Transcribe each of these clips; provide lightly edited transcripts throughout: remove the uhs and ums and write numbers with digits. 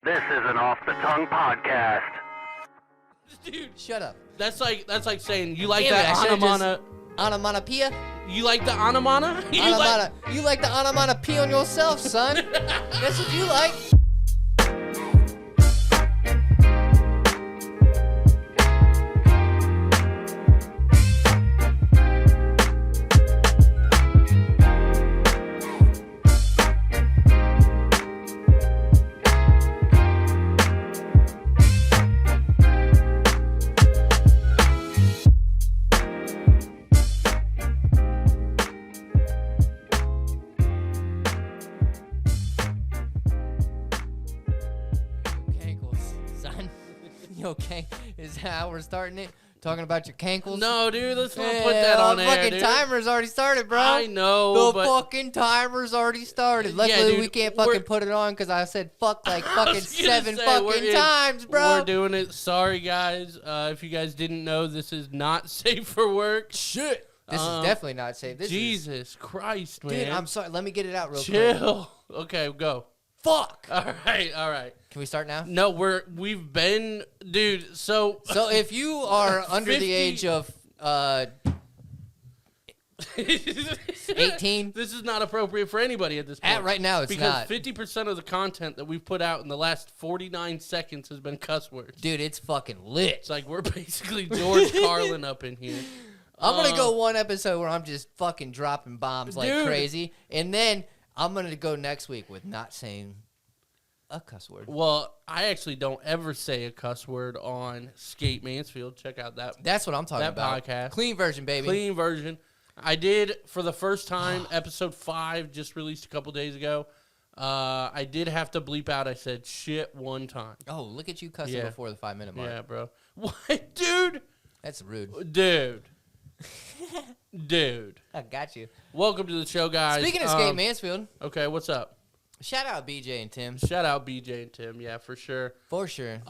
This is an Off the Tongue podcast. Dude, Shut up. that's like saying you like Damn it, I should've that Onomatopoeia? You like the anamana? You like the onomatopoeia on yourself, son. That's what you like. You okay? Is that how we're starting it? Talking about your cankles? No, dude, let's not put that on the there, fucking dude. timer's already started, bro. I know, The fucking timer's already started. Yeah, Luckily, dude, we can't fucking put it on because I said fuck like fucking seven fucking times, bro. We're doing it. Sorry, guys. If you guys didn't know, this is not safe for work. Shit. This is definitely not safe. Jesus Christ, man. Dude, I'm sorry. Let me get it out real quick. Chill. Okay, go. Fuck. All right. Can we start now? No, we've been, dude. So if you are under 50 the age of 18, this is not appropriate for anybody at this point. right now it's not. Because 50% of the content that we've put out in the last 49 seconds has been cuss words. Dude, it's fucking lit. It's like we're basically George Carlin up in here. I'm going to go one episode where I'm just fucking dropping bombs like crazy. And then I'm going to go next week with not saying a cuss word. Well, I actually don't ever say a cuss word on Skate Mansfield. Check out that. That's what I'm talking about. Podcast. Clean version, baby. Clean version. I did, for the first time, episode 5, just released a couple days ago. I did have to bleep out, I said shit one time. Oh, look at you cussing before the 5-minute mark. Yeah, bro. What? Dude? That's rude. Dude. I got you. Welcome to the show, guys. Speaking of Skate Mansfield. Okay, what's up? Shout out BJ and Tim. Shout out BJ and Tim, yeah, for sure. For sure.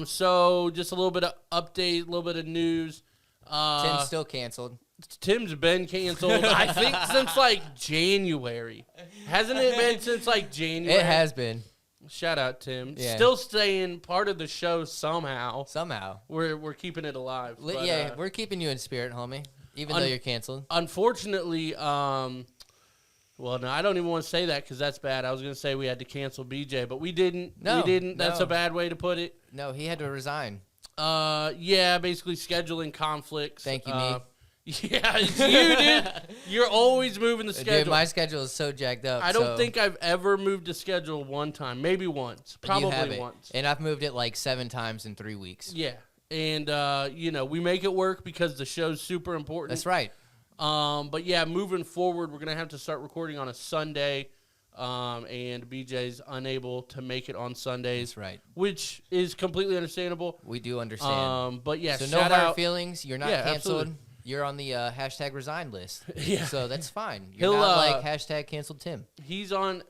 So just a little bit of update, a little bit of news. Tim's still canceled. Tim's been canceled, I think, since, like, January. Hasn't it been since, like, January? It has been. Shout out, Tim. Yeah. Still staying part of the show somehow. Somehow. We're keeping it alive. But, yeah, we're keeping you in spirit, homie, even though you're canceled. Unfortunately, well, no, I don't even want to say that because that's bad. I was going to say we had to cancel BJ, but we didn't. No, we didn't. That's no. a bad way to put it. No, he had to resign. Yeah, basically scheduling conflicts. Thank you, me. Yeah, it's you, dude. You're always moving the schedule. Dude, my schedule is so jacked up. I don't think I've ever moved a schedule one time. Maybe once. Probably once. And I've moved it like 7 times in 3 weeks. Yeah. And, we make it work because the show's super important. That's right. But, yeah, moving forward, we're going to have to start recording on a Sunday. And BJ's unable to make it on Sundays. That's right. Which is completely understandable. We do understand. But, yeah, so shout no hard out. feelings. You're not canceled. Absolutely. You're on the hashtag resign list. Yeah. So that's fine. You're not like hashtag canceled Tim. He's on,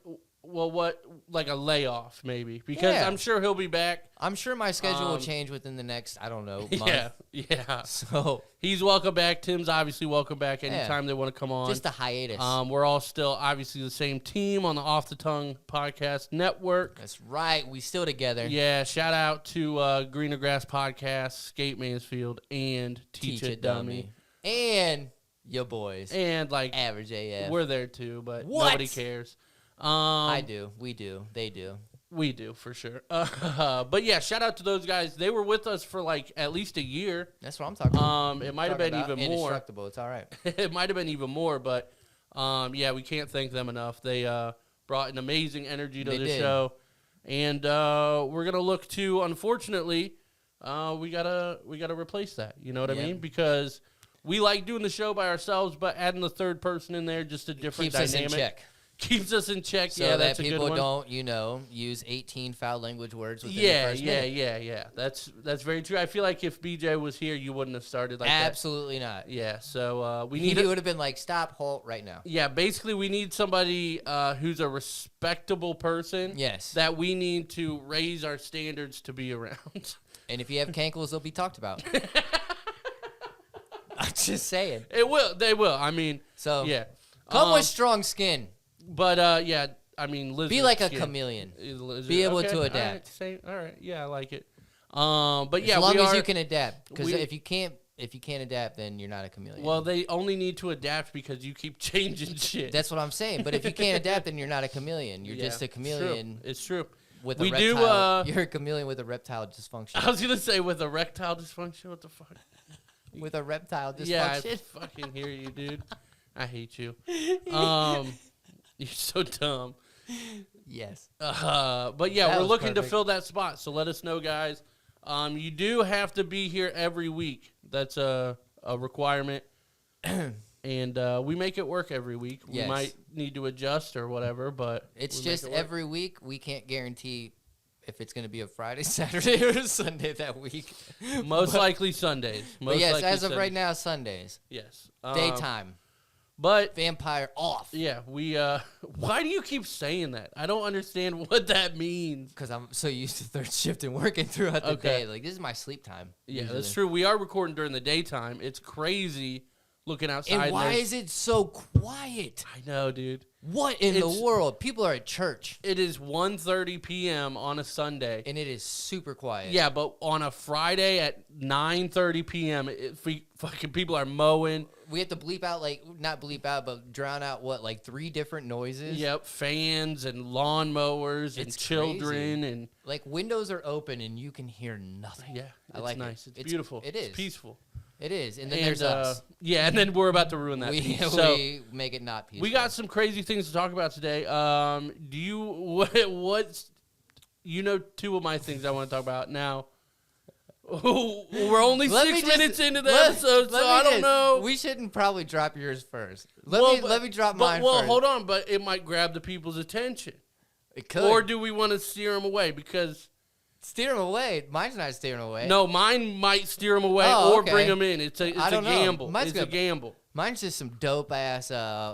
like a layoff maybe. Because I'm sure he'll be back. I'm sure my schedule will change within the next, I don't know, month. Yeah. So he's welcome back. Tim's obviously welcome back anytime they want to come on. Just a hiatus. We're all still obviously the same team on the Off the Tongue Podcast Network. That's right. We still together. Yeah, shout out to Greener Grass Podcast, Skate Mansfield, and Teach It Dummy. And your boys. And like Average AF. We're there too, but nobody cares. I do. We do. They do. We do, for sure. But yeah, shout out to those guys. They were with us for like at least a year. That's what I'm talking about. It might have been even more. Indestructible. It's all right. It might have been even more, but yeah, we can't thank them enough. They brought an amazing energy to the show. And we're gonna look to, unfortunately, we gotta replace that. You know what I mean? Because we like doing the show by ourselves, but adding the third person in there, just a different dynamic. Keeps us in check. Keeps us in check. So yeah, that that's a good one. people don't, use 18 foul language words within the first minute. Yeah. That's very true. I feel like if BJ was here, you wouldn't have started like that. Absolutely not. Yeah, so He would have been like, stop, halt, right now. Yeah, basically we need somebody who's a respectable person. Yes. That we need to raise our standards to be around. And if you have cankles, they'll be talked about. I'm just saying. They will. I mean, so yeah. Come with strong skin. But, yeah, lizard. Be like a skin. chameleon. Lizard. Be able Okay, to adapt. All right. Yeah, I like it. But yeah, as long as you can adapt. Because if you can't adapt, then you're not a chameleon. Well, they only need to adapt because you keep changing shit. That's what I'm saying. But if you can't adapt, then you're not a chameleon. You're just a chameleon. It's true. With a reptile. You're a chameleon with a reptile dysfunction. I was gonna say with a reptile dysfunction. What the fuck? With a reptile dysfunction. Yeah, I fucking hear you, dude. I hate you. You're so dumb. Yes. But yeah, we're looking to fill that spot. So let us know, guys. You do have to be here every week. That's a requirement. And we make it work every week. We might need to adjust or whatever, but it's just every week. We can't guarantee if it's going to be a Friday, Saturday, or a Sunday that week. Most likely Sundays. But yes, as of right now, Sundays. Yes. Daytime. But vampire off. Yeah, we why do you keep saying that? I don't understand what that means. Because I'm so used to third shift and working throughout the day. Like, this is my sleep time. Yeah, usually. That's true. We are recording during the daytime. It's crazy looking outside. And why is it so quiet? I know, dude. What in the world? People are at church. It is 1:30 p.m. on a Sunday. And it is super quiet. Yeah, but on a Friday at 9:30 p.m., fucking people are mowing. We have to bleep out, not bleep out, but drown out, 3 different noises? Yep, fans and lawnmowers and children. Crazy. And windows are open and you can hear nothing. Yeah, it's nice. It's beautiful. It is. It's peaceful. It is, and then there's us. Yeah, and then we're about to ruin that. We make it not peaceful. We got some crazy things to talk about today. Do you what's 2 of my things I want to talk about now? We're only 6 minutes into the episode, so I don't know. We shouldn't probably drop yours first. Let me drop mine first. Well, hold on, but it might grab the people's attention. It could. Or do we want to steer them away? Because steer them away. Mine's not steering away. No, mine might steer them away or bring them in. It's a gamble. It's a gamble. Mine's just some dope ass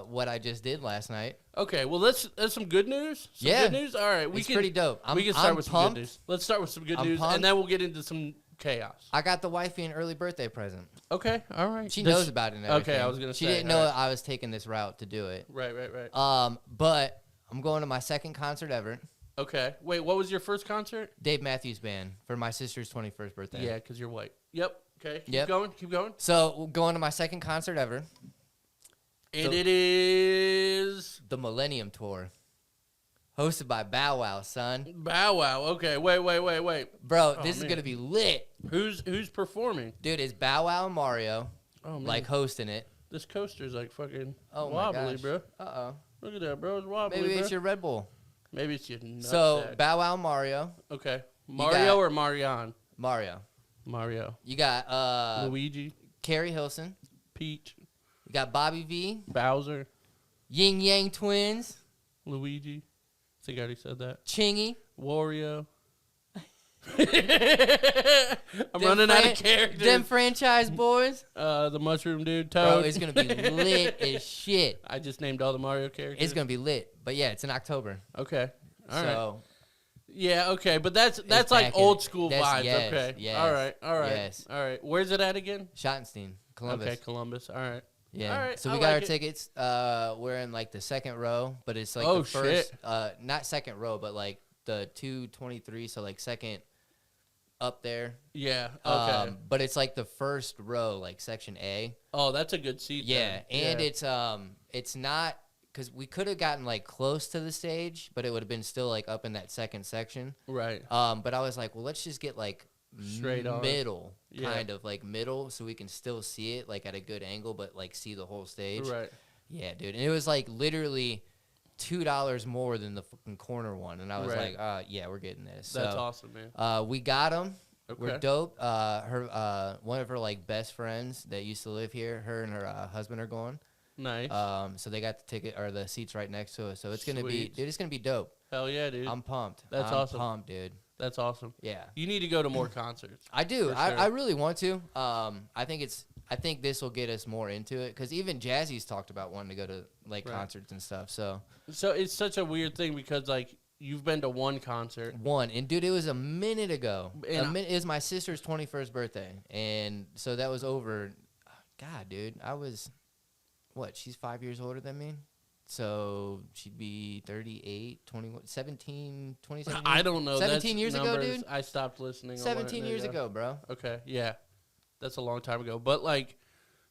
what I just did last night. Okay, well that's some good news. Good news. All right, it's pretty dope. We can start with some good news. Let's start with some good news, and then we'll get into some chaos. I got the wifey an early birthday present. Okay, all right. She knows about it and everything. Okay, I was gonna say she didn't know I was taking this route to do it. Right. But I'm going to my second concert ever. Okay. Wait, what was your first concert? Dave Matthews Band for my sister's 21st birthday. Yeah, because you're white. Yep. Okay. Keep going. So, going to my second concert ever. And it is the Millennium Tour. Hosted by Bow Wow, son. Bow Wow. Okay. Wait. Bro, this is going to be lit. Who's performing? Dude, it's Bow Wow and Mario. Oh, man. Hosting it. This coaster's fucking wobbly, bro. Uh-oh. Look at that, bro. It's wobbly, Maybe it's your Red Bull. Maybe it's your nutsack. So, Bow Wow, Mario. Okay. Mario or Marianne? Mario. You got Luigi. Carrie Hilson. Peach. You got Bobby V. Bowser. Yin Yang Twins. Luigi. I think I already said that. Chingy. Wario. I'm running out of characters. Them franchise boys. The Mushroom Dude, Toad. Bro, it's going to be lit as shit. I just named all the Mario characters. It's going to be lit. But yeah, it's in October. Okay. All right. Yeah, okay, but that's old school vibes. Yes, okay. Yes, all right. Yes. All right. Where's it at again? Schottenstein, Columbus. Okay, Columbus. All right. Yeah. All right. So we got our tickets. We're in the second row, but it's the first not second row, but the 223, so second up there. Yeah. Okay. But it's the first row, section A. Oh, that's a good seat. Yeah, and it's not because we could have gotten close to the stage, but it would have been still up in that second section. Right. But I was well, let's just get straight on middle, kind of middle, so we can still see it at a good angle, but see the whole stage. Right. Yeah, dude, and it was literally $2 more than the fucking corner one, and I was yeah, we're getting this. That's awesome, man. We got them. Okay. We're dope. Her one of her best friends that used to live here, her and her husband are going. Nice. So they got the ticket or the seats right next to us. So it's gonna be, dude. It's gonna be dope. Hell yeah, dude. I'm pumped. That's awesome. I'm pumped, dude. That's awesome. Yeah. You need to go to more concerts. I do. Sure. I really want to. I think this will get us more into it because even Jazzy's talked about wanting to go to concerts and stuff. So it's such a weird thing because you've been to one concert. And dude, it was a minute ago. It was my sister's 21st birthday, and so that was over. God, dude, I was. What? She's 5 years older than me. So she'd be 38, 21, 17, 27 years? I don't know. 17 years ago, numbers. dude? I stopped listening. 17 years ago, bro. Okay, yeah. That's a long time ago. But, like,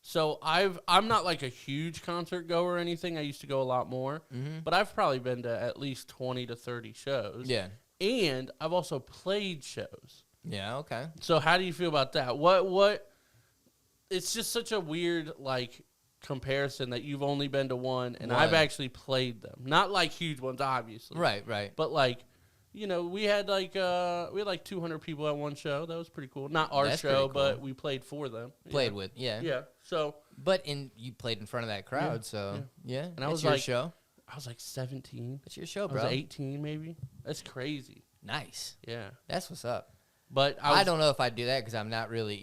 so I'm not, like, a huge concert goer or anything. I used to go a lot more. Mm-hmm. But I've probably been to at least 20 to 30 shows. Yeah. And I've also played shows. Yeah, okay. So how do you feel about that? What? It's just such a weird, like, comparison that you've only been to one, and I've actually played them. Not, like, huge ones, obviously. Right. But, like, you know, we had 200 people at one show. That was pretty cool. Not our show, cool. But we played for them. Played with, yeah. Yeah. So. But you played in front of that crowd, so yeah. And I was your show. I was like 17. It's your show, bro. I was 18, maybe. That's crazy. Nice. Yeah. That's what's up. But I don't know if I'd do that because I'm not really,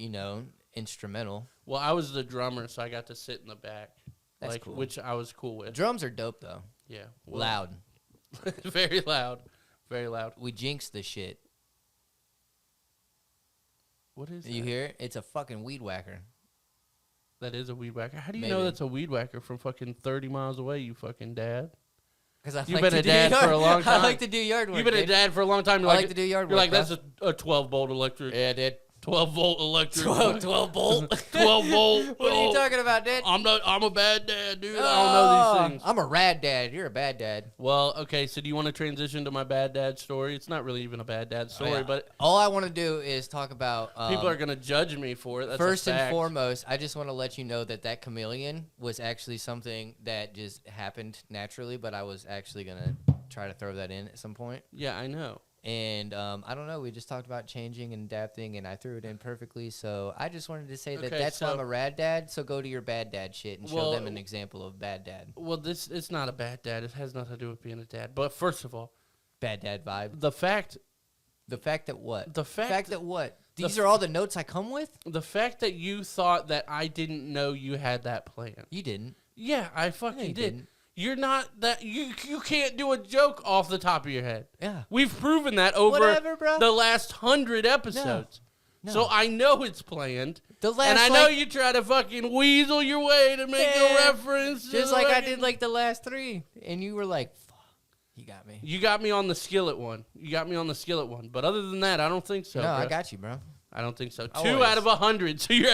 instrumental. Well, I was the drummer, so I got to sit in the back. That's cool. Which I was cool with. Drums are dope, though. Yeah. Well, loud. Very loud. Very loud. We jinx the shit. What is that? You hear it? It's a fucking weed whacker. That is a weed whacker. How do you know that's a weed whacker from fucking 30 miles away, you fucking dad? Because You've been a dad for a long time. I like to do yard work. You've been a dad for a long time. I like to do yard work. You're like, that's a 12-volt electric. Yeah, dude. 12-volt electric. 12 volt? 12-volt. What are you talking about, dude? I'm a bad dad, dude. I don't know these things. I'm a rad dad. You're a bad dad. Well, okay, so do you want to transition to my bad dad story? It's not really even a bad dad story, but... All I want to do is talk about... people are going to judge me for it. That's first and foremost, I just want to let you know that chameleon was actually something that just happened naturally, but I was actually going to try to throw that in at some point. Yeah, I know. And I don't know. We just talked about changing and adapting, and I threw it in perfectly. So I just wanted to say that's why I'm a rad dad. So go to your bad dad shit and show them an example of bad dad. Well, it's not a bad dad. It has nothing to do with being a dad. But first of all, bad dad vibe. The fact that what? The fact that what? These are all the notes I come with? The fact that you thought that I didn't know you had that plan. You didn't. Yeah, I fucking did. Didn't. You're not that you can't do a joke off the top of your head. Yeah. We've proven that over the last 100 episodes. No. So I know it's planned. And I know you try to fucking weasel your way to make a reference. Just like I did the last 3. And you were like, fuck, you got me. You got me on the skillet one. But other than that, I don't think so. No, bro. I got you, bro. I don't think so. 2 out of 100. So you're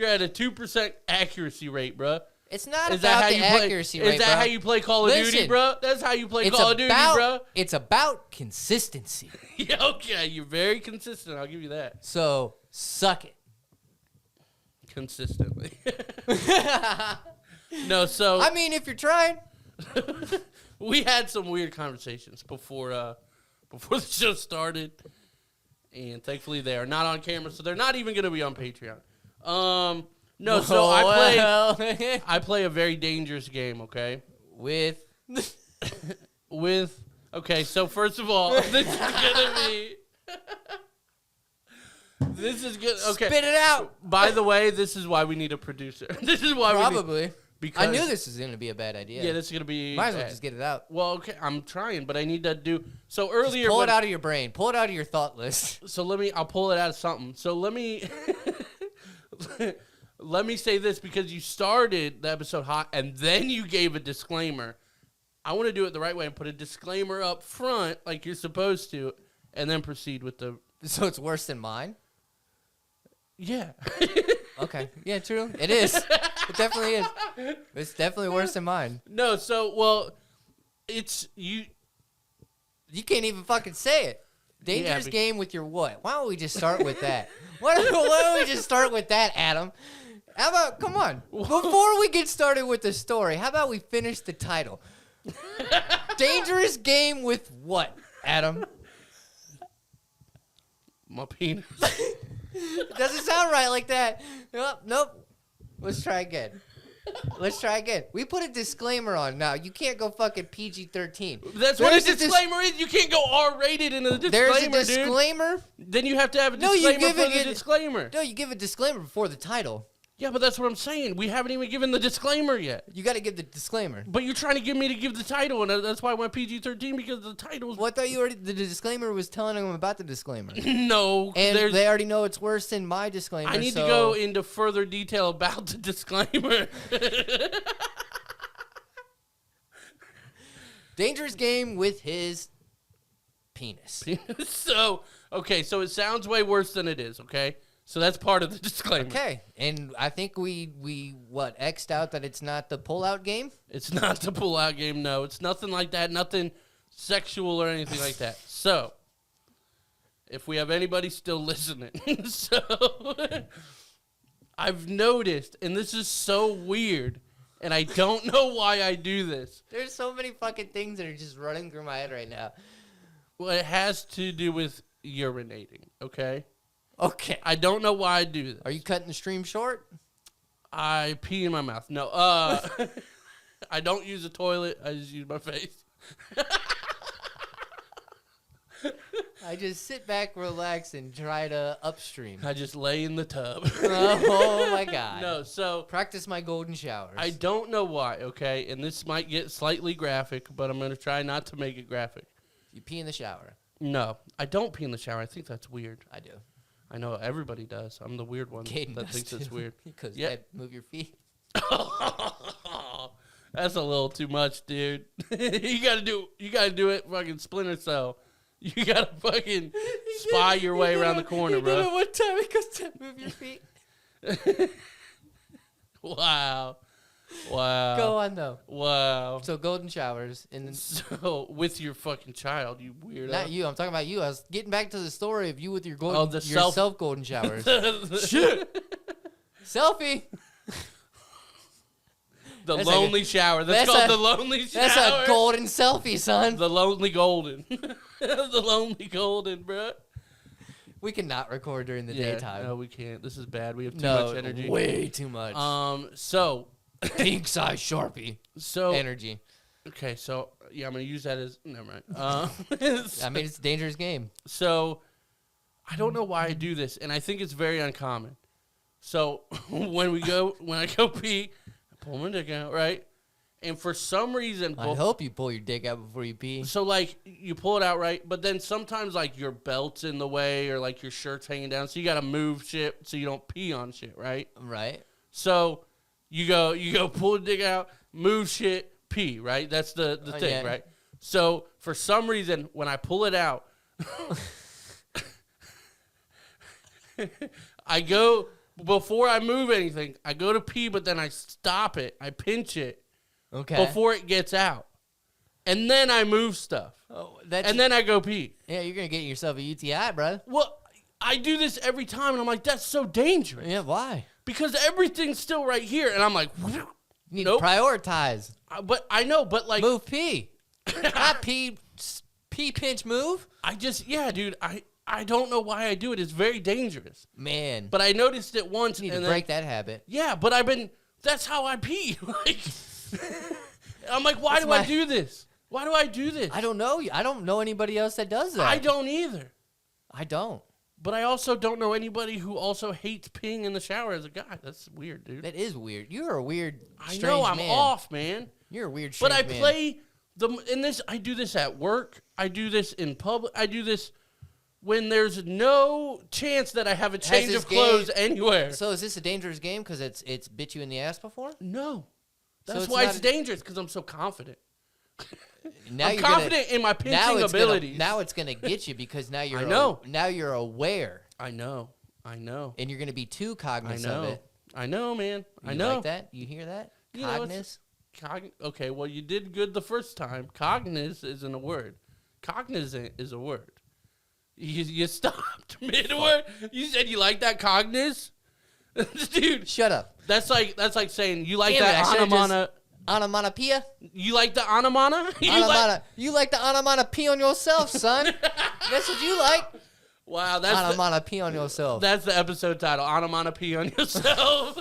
at a 2% accuracy rate, bro. It's not about the accuracy rate, Is that how you play Call of Duty, bro? That's how you play Call of Duty, bro. It's about consistency. Yeah, okay, you're very consistent. I'll give you that. So, suck it. Consistently. No, so... I mean, if you're trying. We had some weird conversations before the show started. And thankfully they are not on camera, so they're not even going to be on Patreon. No, so I play a very dangerous game, okay? Okay, so first of all, this is good. Okay. Spit it out. By the way, this is why we need a producer. This is why Probably. Because I knew this was going to be a bad idea. Yeah, this is going to be Might as well just get it out. Well, okay, I'm trying, but I need to do... So earlier... Just pull it out of your brain. Pull it out of your thought list. So I'll pull it out of something. So let me... Let me say this, because you started the episode hot and then you gave a disclaimer. I want to do it the right way and put a disclaimer up front like you're supposed to, and then proceed with the... So it's worse than mine? Yeah. Okay. Yeah, true. It is. It definitely is. It's definitely worse than mine. No, so, well, it's... You can't even fucking say it. Dangerous game with your what? Why don't we just start with that? Why don't we just start with that, Adam? How about, come on, before we get started with the story, how about we finish the title? Dangerous game with what, Adam? My penis. It doesn't sound right like that. Nope. Let's try again. We put a disclaimer on now. You can't go fucking PG-13. That's what a disclaimer is. You can't go R-rated in a disclaimer, There's a disclaimer? Dude. Then you have to have a disclaimer for the disclaimer. No, you give a disclaimer before the title. Yeah, but that's what I'm saying. We haven't even given the disclaimer yet. You got to give the disclaimer. But you're trying to get me to give the title, and that's why I went PG-13, because the title's... Well, I thought the disclaimer was telling them about the disclaimer. No. And they already know it's worse than my disclaimer. I need to go into further detail about the disclaimer. Dangerous game with his penis. So it sounds way worse than it is, okay? So that's part of the disclaimer. Okay, and I think we X'd out that it's not the pull-out game? It's not the pull-out game, no. It's nothing like that, nothing sexual or anything like that. So, if we have anybody still listening, I've noticed, and this is so weird, and I don't know why I do this. There's so many fucking things that are just running through my head right now. Well, it has to do with urinating, okay? Okay. I don't know why I do this. Are you cutting the stream short? I pee in my mouth. No, I don't use a toilet. I just use my face. I just sit back, relax, and try to upstream. I just lay in the tub. Oh, my God. No, so... Practice my golden showers. I don't know why, okay? And this might get slightly graphic, but I'm going to try not to make it graphic. You pee in the shower. No, I don't pee in the shower. I think that's weird. I do. I know everybody does. I'm the weird one that thinks it's weird. Because move your feet. That's a little too much, dude. You gotta do it fucking Splinter Cell. You gotta fucking spy your way around the corner, bro. Did it one time because move your feet. Wow. Go on though. Wow. So golden showers so with your fucking child, you weirdo. Not you. I'm talking about you. I was getting back to the story of you with your self golden showers. Shit. Selfie. The lonely shower. That's called the lonely shower. That's a golden selfie, son. The lonely golden. The lonely golden, bro. We cannot record during the daytime. No, we can't. This is bad. We have too much energy. Way too much. So pink size Sharpie. So energy. Okay, so yeah, I'm gonna use that as never mind. I mean, it's a dangerous game. So I don't know why I do this, and I think it's very uncommon. So when I go pee, I pull my dick out, right? And for some reason, I hope you pull your dick out before you pee. So like you pull it out, right? But then sometimes like your belt's in the way, or like your shirt's hanging down, so you gotta move shit so you don't pee on shit, right? Right. So you go pull the dick out, move shit, pee, right? That's the thing, right? So for some reason, when I pull it out, I go, before I move anything, I go to pee, but then I stop it. I pinch it before it gets out. And then I move stuff. Oh, and then I go pee. Yeah, you're going to get yourself a UTI, bro. Well, I do this every time, and I'm like, that's so dangerous. Yeah, why? Because everything's still right here, and I'm like, you need to prioritize. But I know, but like... Move pee. Not pee, pinch, move. Dude, I don't know why I do it. It's very dangerous. Man. But I noticed it once. You need to break that habit. Yeah, but that's how I pee. Like, I'm like, why do I do this? Why do I do this? I don't know. I don't know anybody else that does that. I don't either. I don't. But I also don't know anybody who also hates peeing in the shower as a guy. That's weird, dude. That is weird. You're a weird, strange I know, I'm man. off, man. You're a weird, strange man. But I play I do this at work. I do this in public. I do this when there's no chance that I have a change of clothes anywhere. So is this a dangerous game because it's bit you in the ass before? No. That's why it's dangerous, because I'm so confident. Now I'm confident in my pinching abilities. Now it's gonna get you because now you're now you're aware. I know. And you're gonna be too cognizant of it. I know, man. I You know. like that? You hear that? Okay, well, you did good the first time. Cognizant isn't a word. Cognizant is a word. You stopped mid-word. You said you like that cogniz? Dude. Shut up. That's like saying you like that onomatopoeia? You like the onomana? You like the onomatopoeia on yourself, son. That's what you like. Wow, that's onomatopoeia on yourself. That's the episode title. Onomatopoeia on yourself.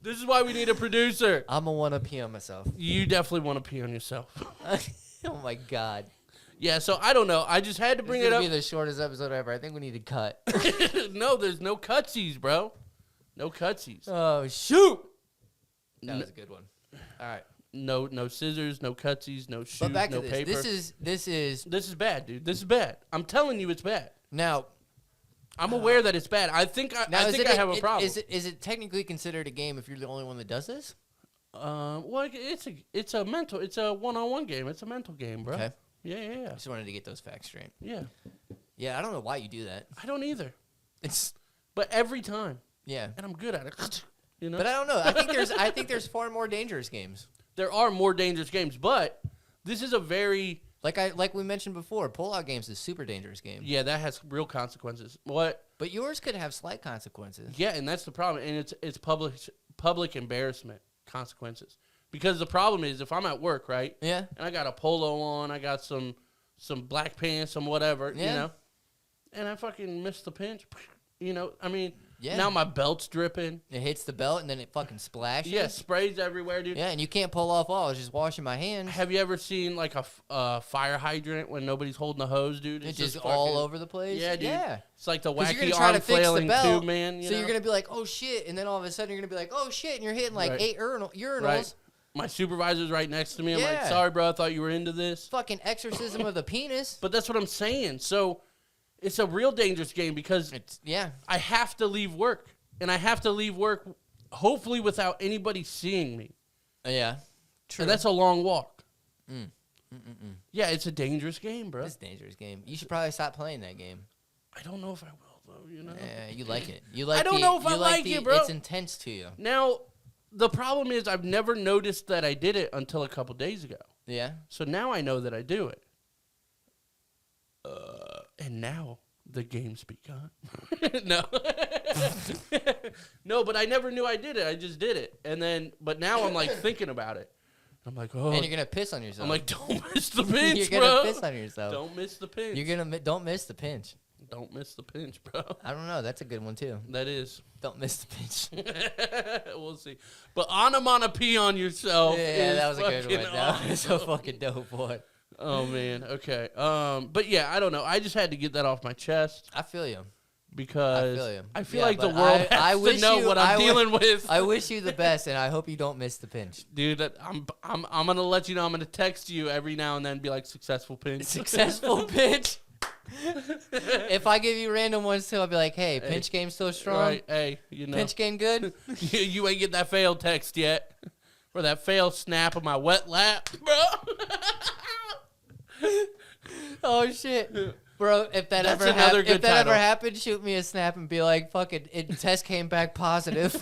This is why we need a producer. I'm gonna want to pee on myself. You definitely want to pee on yourself. Oh my god. Yeah, so I don't know. I just had to bring it up. This is gonna be the shortest episode ever. I think we need to cut. No, there's no cutsies, bro. No cutsies. Oh shoot! That was a good one. All right. No scissors, no cutsies, no shoes, but back no to this. paper. This is bad, dude. This is bad. I'm telling you, it's bad. Now, I'm aware that it's bad. I think I have a problem. Is it technically considered a game if you're the only one that does this? Well, it's a one-on-one game. It's a mental game, bro. Okay. Yeah. Just wanted to get those facts straight. Yeah. Yeah, I don't know why you do that. I don't either. It's But every time. yeah. And I'm good at it. You know? But I don't know. I think there's far more dangerous games. There are more dangerous games, but this is a very Like we mentioned before, pull-out games is a super dangerous game. yeah, that has real consequences. What? But yours could have slight consequences. Yeah, and that's the problem, and it's public embarrassment consequences. Because the problem is if I'm at work, right? Yeah. And I got a polo on, I got some black pants, some whatever, Yeah. you know. And I fucking missed the pinch. You know, I mean, Yeah. now my belt's dripping. It hits the belt and then it fucking splashes. Yeah, sprays everywhere, dude. Yeah, and you can't pull off all. I was just washing my hands. Have you ever seen like a fire hydrant when nobody's holding the hose, dude? It's just all over the place. Yeah, dude. Yeah. It's like the 'Cause you're wacky gonna try to arm fix the flailing belt, tube man. so you're gonna be like, oh shit, and then all of a sudden you're gonna be like, oh shit, and you're hitting like Right. 8 urinals. Right. My supervisor's right next to me. I'm like, Yeah. sorry, bro, I thought you were into this. Fucking exorcism of the penis. But that's what I'm saying. So it's a real dangerous game because Yeah. I have to leave work. And I have to leave work hopefully without anybody seeing me. Yeah. True. And that's a long walk. Mm. Yeah, it's a dangerous game, bro. It's a dangerous game. You should probably stop playing that game. I don't know if I will, though, you know? Yeah, you like it. You like. I don't know if I like it, bro. It's intense to you. Now, the problem is I've never noticed that I did it until a couple days ago. Yeah. So now I know that I do it. And now the game's begun. No. No, but I never knew I did it. I just did it. And then, but now I'm like thinking about it. I'm like, oh. And you're gonna piss on yourself. I'm like, don't miss the pinch, you're bro. gonna piss on yourself. Don't miss the pinch. Don't miss the pinch. Don't miss the pinch, bro. I don't know. That's a good one too. That is. Don't miss the pinch. We'll see. But onomatopee on yourself. Yeah, that was a good fucking one. That was so awesome. fucking dope, boy. Oh man. Okay. But yeah, I don't know. I just had to get that off my chest I feel you. because I feel you. I feel Yeah, like the but world I has wish to know you- what I I'm wi- dealing with. I wish you the best, and I hope you don't miss the pinch. Dude, I'm gonna let you know. I'm gonna text you every now and then, be like, successful pinch. Successful pinch. If I give you random ones too, I'll be like, hey, pinch game still strong? Right? Hey, you know, Pinch game good? you ain't get that fail text yet, or that fail snap of my wet lap, bro. Oh shit. Bro, if that That's ever another good if that title. ever happened, shoot me a snap and be like, fucking test came back positive.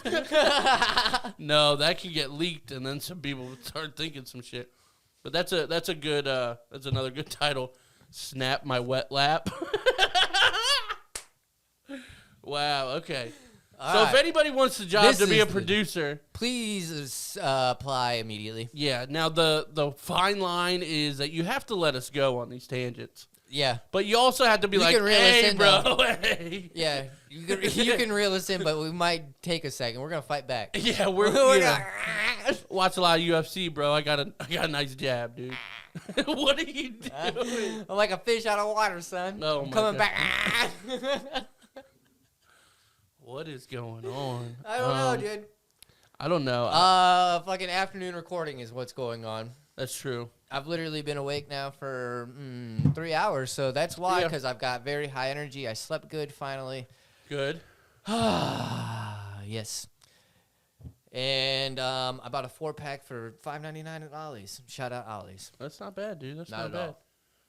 No, that could get leaked, and then some people would start thinking some shit. But that's a good that's another good title. Snap my wet lap. Wow. Okay. All So right. if anybody wants the job This to be is a the- producer, Please apply immediately. yeah. Now the fine line is that you have to let us go on these tangents, Yeah. but you also have to be You like, can reel us hey, in, bro, though. hey. Yeah. You can reel us in, but we might take a second. We're gonna fight back. Yeah, we're We're you know, gonna- watch a lot of UFC, bro. I got a nice jab, dude. What are you doing? I'm like a fish out of water, son. Oh, I'm my coming God. back. What is going on? I don't know, dude. I don't know. Fucking afternoon recording is what's going on. That's true. I've literally been awake now for 3 hours, so that's why, Yeah. because I've got very high energy. I slept good finally. Good. Yes. And I bought a 4-pack for $5.99 at Ollie's. Shout out Ollie's. That's not bad, dude. That's Not not at bad. all.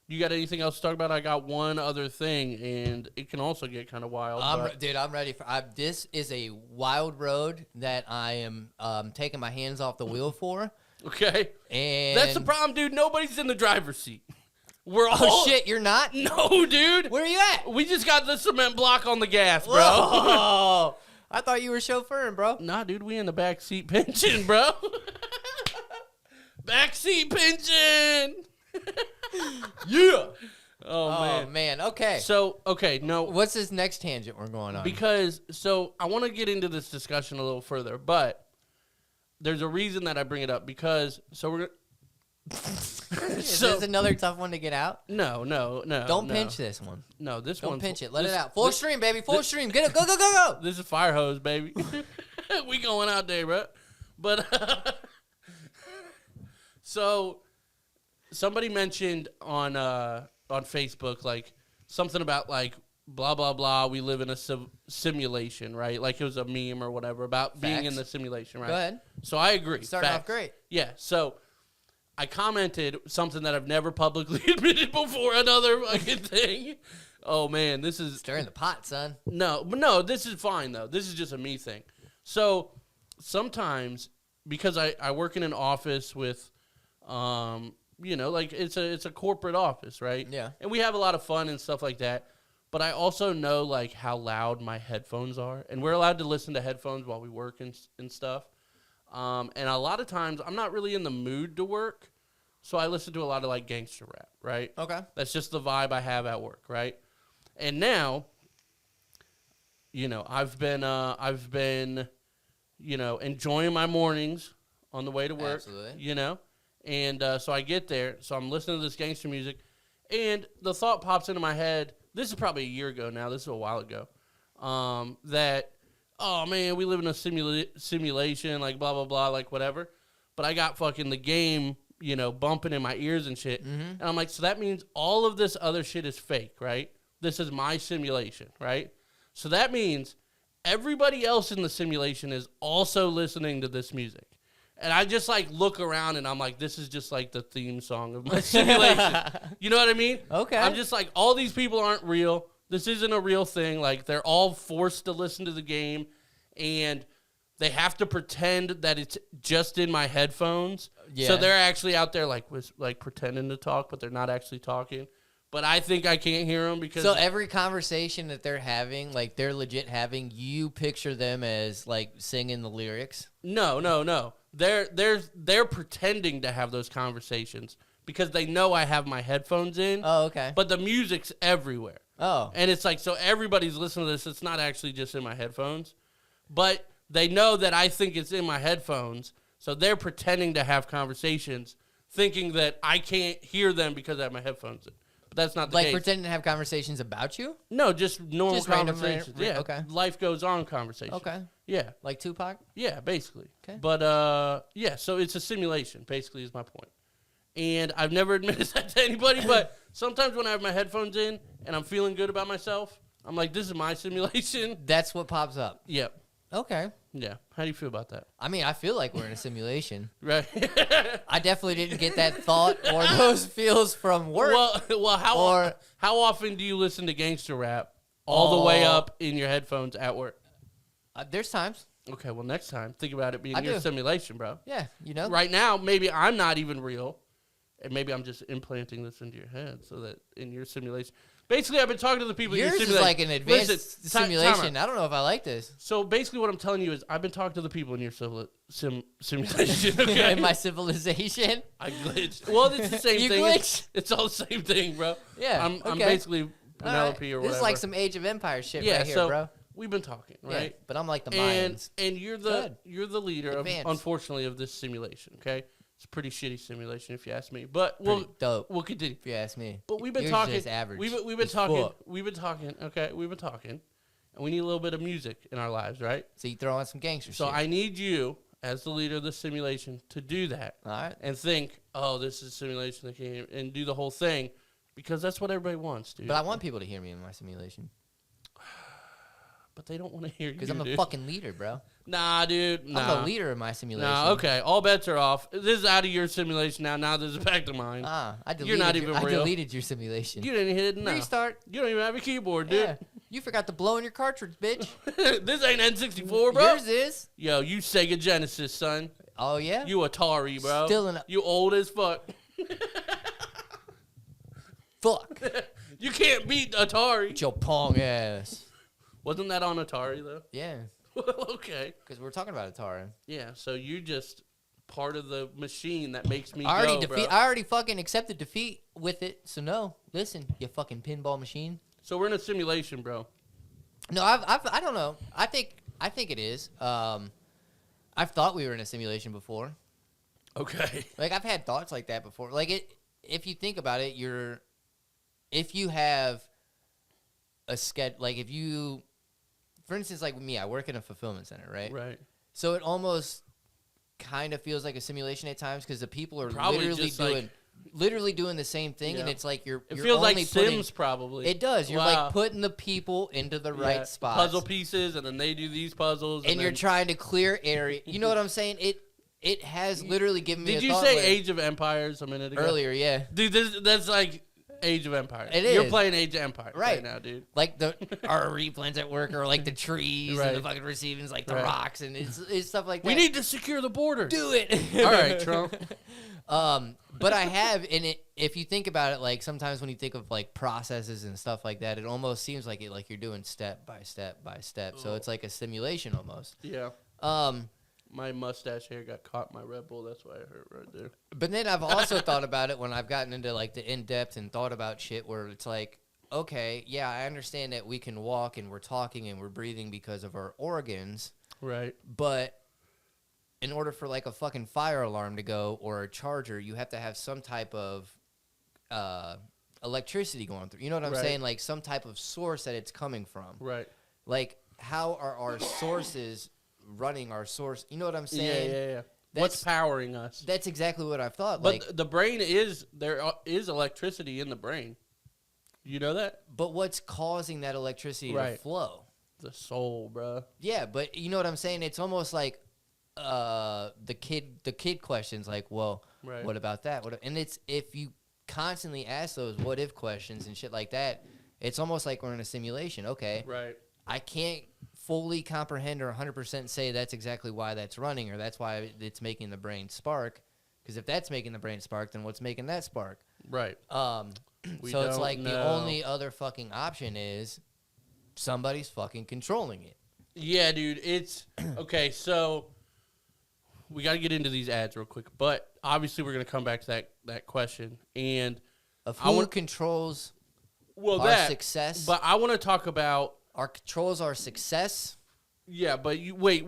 You got anything else to talk about? I got one other thing, and it can also get kind of wild. but- Dude, I'm ready for. This is a wild road that I am taking my hands off the wheel for. Okay. And That's the problem, dude. Nobody's in the driver's seat. We're all. Oh shit, you're not? No, dude. Where are you at? We just got the cement block on the gas, bro. Whoa. I thought you were chauffeuring, bro. Nah, dude, we in the back seat pinching, bro. Back seat pinching. Yeah. Oh, man. Okay. So, okay, no. What's this next tangent we're going on? Because, so I want to get into this discussion a little further, but there's a reason that I bring it up because, so we're going is this another tough one to get out? No. Don't pinch this one. No, this Don't one. pinch it. Let it out. Full stream, baby. Full stream. Get it. Go, go, go, go. This is fire hose, baby. We going out there, bro. But, so somebody mentioned on Facebook, like, something about, like, blah, blah, blah, we live in a simulation, right? Like it was a meme or whatever about being in the simulation, right? Go ahead. So I agree. Starting off great. Yeah, so I commented something that I've never publicly admitted before, another fucking thing. Oh, man, this is... Stirring the pot, son. No, this is fine, though. This is just a me thing. So sometimes, because I work in an office with, like it's a corporate office, right? Yeah. And we have a lot of fun and stuff like that. But I also know, like, how loud my headphones are. And we're allowed to listen to headphones while we work and stuff. And a lot of times, I'm not really in the mood to work. So I listen to a lot of, like, gangster rap, right? Okay. That's just the vibe I have at work, right? And now, I've been, enjoying my mornings on the way to work. Absolutely. And so I get there. So I'm listening to this gangster music. And the thought pops into my head. This is probably a year ago now. This is a while ago. That, oh, man, we live in a simulation, like, blah, blah, blah, like, whatever. But I got fucking the game, bumping in my ears and shit. Mm-hmm. And I'm like, so that means all of this other shit is fake, right? This is my simulation, right? So that means everybody else in the simulation is also listening to this music. And I just, like, look around, and I'm like, this is just, like, the theme song of my simulation. You know what I mean? Okay. I'm just like, all these people aren't real. This isn't a real thing. Like, they're all forced to listen to the game, and they have to pretend that it's just in my headphones. Yeah. So they're actually out there, like pretending to talk, but they're not actually talking. But I think I can't hear them because... So every conversation that they're having, like, they're legit having, you picture them as, like, singing the lyrics? No. They're pretending to have those conversations because they know I have my headphones in. Oh, okay. But the music's everywhere. Oh. And it's like, so everybody's listening to this. It's not actually just in my headphones. But they know that I think it's in my headphones. So they're pretending to have conversations, thinking that I can't hear them because I have my headphones in. But that's not the case. Like pretending to have conversations about you? No, just normal conversations. Random, yeah. okay. Life goes on conversations. Okay. Yeah. Like Tupac? Yeah, basically. Okay. But, yeah, so it's a simulation, basically, is my point. And I've never admitted that to anybody, but sometimes when I have my headphones in and I'm feeling good about myself, I'm like, this is my simulation. That's what pops up. Yep. Okay. Yeah. How do you feel about that? I mean, I feel like we're in a simulation. Right. I definitely didn't get that thought or those feels from work. Well, how often do you listen to gangster rap all the way up in your headphones at work? There's times. Okay, well, next time, think about it being I your do. simulation, bro. Yeah, Right now, maybe I'm not even real, and maybe I'm just implanting this into your head so that in your simulation... Basically, I've been talking to the people in your simulation. Yours is like an advanced simulation. I don't know if I like this. So basically what I'm telling you is I've been talking to the people in your simulation. Okay? In my civilization? I glitched. Well, it's the same you thing. Glitched? It's all the same thing, bro. Yeah, I'm basically Penelope right. or whatever. This is like some Age of Empires shit yeah, right here, so bro. We've been talking, right? Yeah, but I'm like the Mayans. And you're the leader, of, unfortunately, of this simulation, okay? It's a pretty shitty simulation, if you ask me. But dope. We'll continue. If you ask me. But we've been Yours talking. is just average. We've been talking. We've been talking. Okay, we've been talking, and we need a little bit of music in our lives, right? So you throw on some gangster shit. So I need you, as the leader of the simulation, to do that. All right. And think, oh, this is a simulation that came, and do the whole thing, because that's what everybody wants, dude. But I want people to hear me in my simulation. But they don't want to hear you, because I'm the fucking leader, bro. Nah, dude. Nah. I'm the leader of my simulation. Nah, okay. All bets are off. This is out of your simulation now. Now this is back to mine. You're not even real. I deleted your simulation. You didn't hit it now. Restart. You don't even have a keyboard, dude. Yeah. You forgot to blow in your cartridge, bitch. This ain't N64, bro. Yours is. Yo, you Sega Genesis, son. Oh, yeah? You Atari, bro. Still in You old as fuck. Fuck. You can't beat Atari. With your pong ass. Wasn't that on Atari, though? Yeah. Okay. Because we're talking about Atari. Yeah, so you just part of the machine that makes me I bro. already fucking accepted defeat with it, so no. Listen, you fucking pinball machine. So we're in a simulation, bro. No, I don't know. I think it is. I've thought we were in a simulation before. Okay. Like, I've had thoughts like that before. Like, if you think about it, if you have a schedule, like, if you... For instance, like with me, I work in a fulfillment center, right? Right. So it almost kind of feels like a simulation at times because the people are probably literally just doing... like literally doing the same thing, and it's like it feels like Sims probably. It does. You're like putting the people into the right spots. Puzzle pieces, and then they do these puzzles. And you're trying to clear area. You know what I'm saying? It has literally given me Did a you thought say where, Age of Empires a minute ago? Earlier, yeah. Dude, that's like Age of Empires. It is. You're playing Age of Empires right now, dude. Like our replays at work are like the trees and the fucking receivings, like the rocks, and it's stuff like that. We need to secure the border. Do it. All right, Trump. But I have, and if you think about it, like sometimes when you think of like processes and stuff like that, it almost seems like you're doing step by step by step. So it's like a simulation almost. Yeah. My mustache hair got caught in my Red Bull. That's why I hurt right there. But then I've also thought about it when I've gotten into like the in-depth and thought about shit where it's like, okay, yeah, I understand that we can walk and we're talking and we're breathing because of our organs. Right. But in order for like a fucking fire alarm to go or a charger, you have to have some type of electricity going through. You know what I'm saying? Like some type of source that it's coming from. Right. Like how are our sources running our source? You know what I'm saying? Yeah. What's powering us? That's exactly what I've thought. But like the brain there is electricity in the brain. You know that? But what's causing that electricity to flow? The soul, bro. Yeah, but you know what I'm saying? It's almost like the kid questions, like, well, what about that? And it's if you constantly ask those what if questions and shit like that, it's almost like we're in a simulation. Okay, right. I can't fully comprehend or 100% say that's exactly why that's running or that's why it's making the brain spark. Because if that's making the brain spark, then what's making that spark? Right. So it's like the only other fucking option is somebody's fucking controlling it. Yeah, dude. It's okay. So we got to get into these ads real quick, but obviously we're gonna come back to that question and of who controls our success. But I want to talk about controls our success. Yeah, but you wait.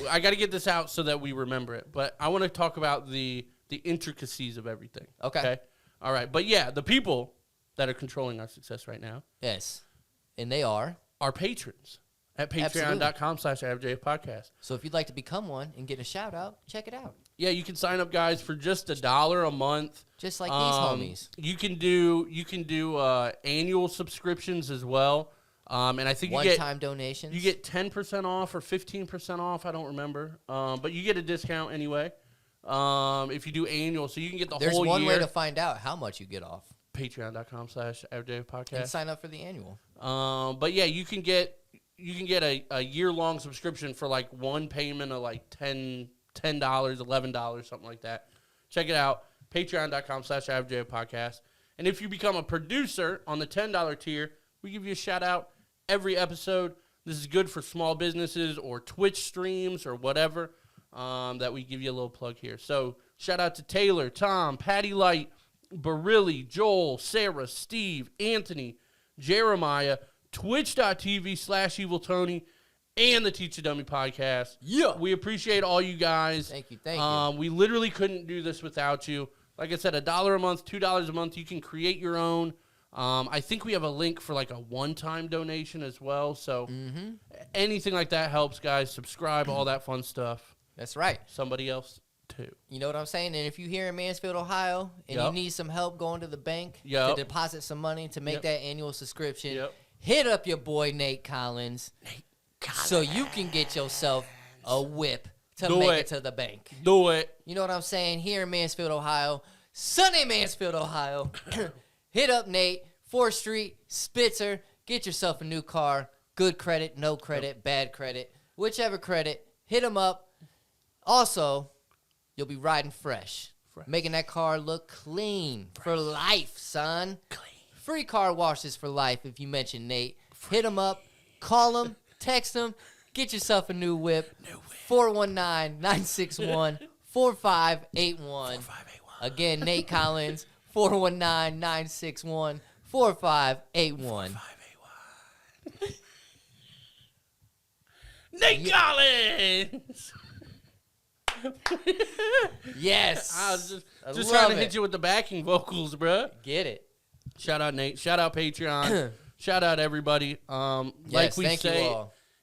I got to get this out so that we remember it. But I want to talk about the intricacies of everything. Okay. All right. But yeah, the people that are controlling our success right now. Yes. And they are our patrons at patreon.com/AverJFPodcast. So if you'd like to become one and get a shout out, check it out. Yeah, you can sign up, guys, for just $1 a month. Just like these homies. You can do annual subscriptions as well. And I think one-time donations. You get 10% off or 15% off. I don't remember. But you get a discount anyway. If you do annual, so you can get the whole year. There's one way to find out how much you get off. Patreon.com/AverJFPodcast. And sign up for the annual. But yeah, you can get a year-long subscription for like one payment of like $10, $11, something like that. Check it out. Patreon.com/AverJFPodcast. And if you become a producer on the $10 tier, we give you a shout-out every episode. This is good for small businesses or Twitch streams or whatever that we give you a little plug here. So shout out to Taylor, Tom, Patty Light, Barili, Joel, Sarah, Steve, Anthony, Jeremiah, twitch.tv/EvilTony, and the Teach a Dummy podcast. Yeah. We appreciate all you guys. Thank you. We literally couldn't do this without you. Like I said, $1 a month, $2 a month. You can create your own. I think we have a link for like a one-time donation as well. So anything like that helps, guys. Subscribe, all that fun stuff. That's right. Somebody else, too. You know what I'm saying? And if you're here in Mansfield, Ohio, and you need some help going to the bank to deposit some money to make that annual subscription, hit up your boy Nate Collins so you can get yourself a whip to make it to the bank. Do it. You know what I'm saying? Here in Mansfield, Ohio, sunny Mansfield, Ohio. Hit up Nate, 4th Street, Spitzer. Get yourself a new car. Good credit, no credit, bad credit. Whichever credit, hit him up. Also, you'll be riding fresh. Making that car look clean for life, son. Free car washes for life if you mention Nate. Hit him up. Call him. Text him. Get yourself a new whip. 419-961-4581. Again, Nate Collins. 419-961-4581. Nate Collins! Yes. I was just trying to hit you with the backing vocals, bro. Get it. Shout out Nate. Shout out Patreon. Shout out everybody. Like we say,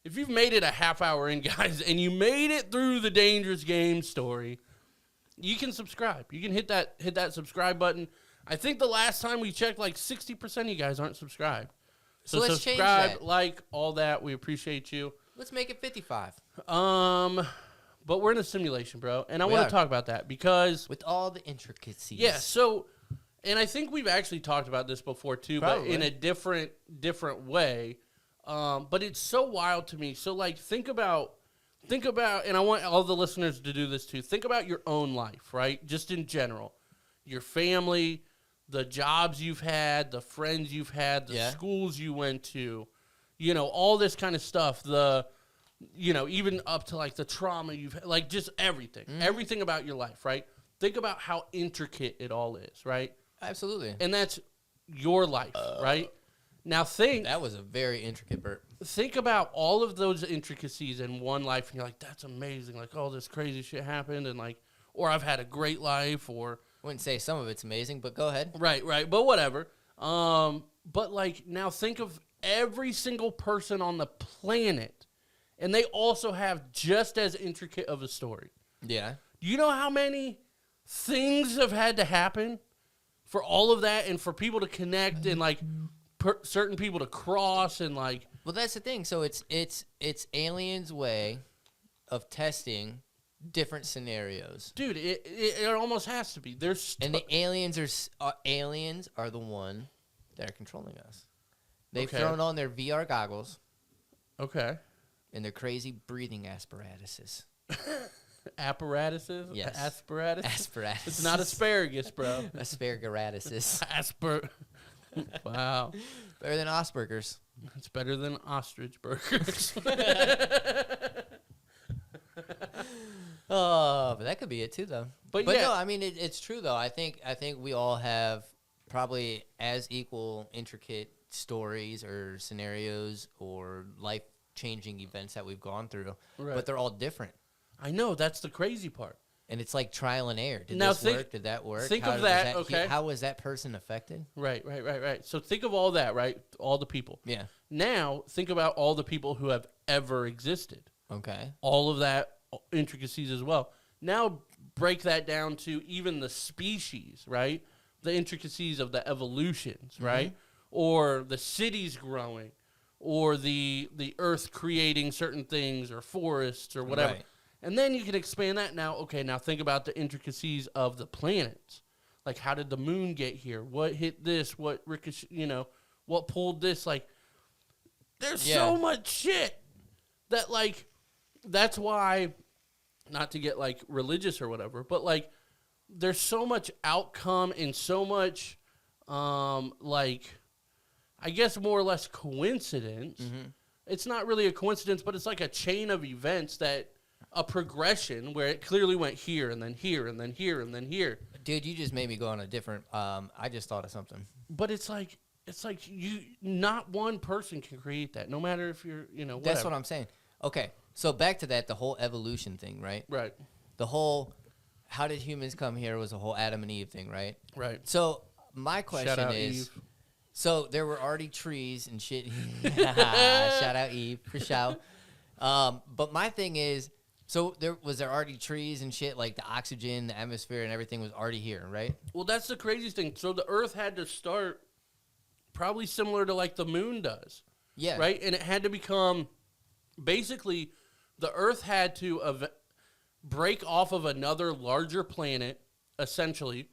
if you've made it a half hour in, guys, and you made it through the Dangerous Game story, you can subscribe. You can hit that subscribe button. I think the last time we checked, like 60% of you guys aren't subscribed. So let's change subscribe, that. like, all that. We appreciate you. Let's make it 55. But we're in a simulation, bro, and I want to talk about that because with all the intricacies. Yeah. So, and I think we've actually talked about this before too, Probably. but in a different way. But it's so wild to me. So, like, think about, and I want all the listeners to do this too. Think about your own life, right? Just in general, your family, the jobs you've had, the friends you've had, the schools you went to, you know, all this kind of stuff. You know, even up to like the trauma you've had, like just everything, everything about your life, right? Think about how intricate it all is, right? Absolutely. And that's your life, right? Now that was a very intricate burp. Think about all of those intricacies in one life, and you're like, that's amazing. Like, all this crazy shit happened, and like, or I've had a great life, or I wouldn't say some of it's amazing, but go ahead. Right, but whatever. But like, now think of every single person on the planet. And they also have just as intricate of a story. Yeah. Do you know how many things have had to happen for all of that and for people to connect and, like, certain people to cross and, like... Well, that's the thing. So it's aliens' way of testing different scenarios. Dude, it almost has to be. And the aliens are the one that are controlling us. They've thrown on their VR goggles. Okay. And their crazy breathing apparatuses. Apparatuses? Yes. Asparagus? Asparagus. It's not asparagus, bro. Asparagus. Wow. Better than Asperger's. It's better than ostrich burgers. Oh, but that could be it too, though. But yeah. No, I mean it's true though. I think we all have probably as equal intricate stories or scenarios or life-changing events that we've gone through, but they're all different. I know, that's the crazy part. And it's like trial and error. Did this work? Did that work? Think of that, okay. How was that person affected? Right. So think of all that, right? All the people. Yeah. Now, think about all the people who have ever existed. Okay. All of that intricacies as well. Now, break that down to even the species, right? The intricacies of the evolutions, right? Or the cities growing, or the earth creating certain things, or forests, or whatever. Right. And then you can expand that now. Okay, now think about the intricacies of the planets. Like, how did the moon get here? What hit this? What what pulled this? Like, there's so much shit that, like, that's why, not to get, like, religious or whatever, but, like, there's so much outcome and so much, like, I guess more or less coincidence. It's not really a coincidence, but it's like a chain of events that, a progression where it clearly went here and then here and then here and then here. Dude, you just made me go on a different, I just thought of something. But it's like you, not one person can create that, no matter if you're, whatever. That's what I'm saying. Okay, so back to that, the whole evolution thing, right? Right. The whole, how did humans come here was a whole Adam and Eve thing, right? Right. So my question Shout out is, Eve. So there were already trees and shit. Shout out Eve, for sure. But my thing is, so there already trees and shit, like the oxygen, the atmosphere, and everything was already here, right? Well, that's the craziest thing. So the Earth had to start probably similar to like the moon does. Yeah. Right? And it had to become, basically, the Earth had to break off of another larger planet, essentially,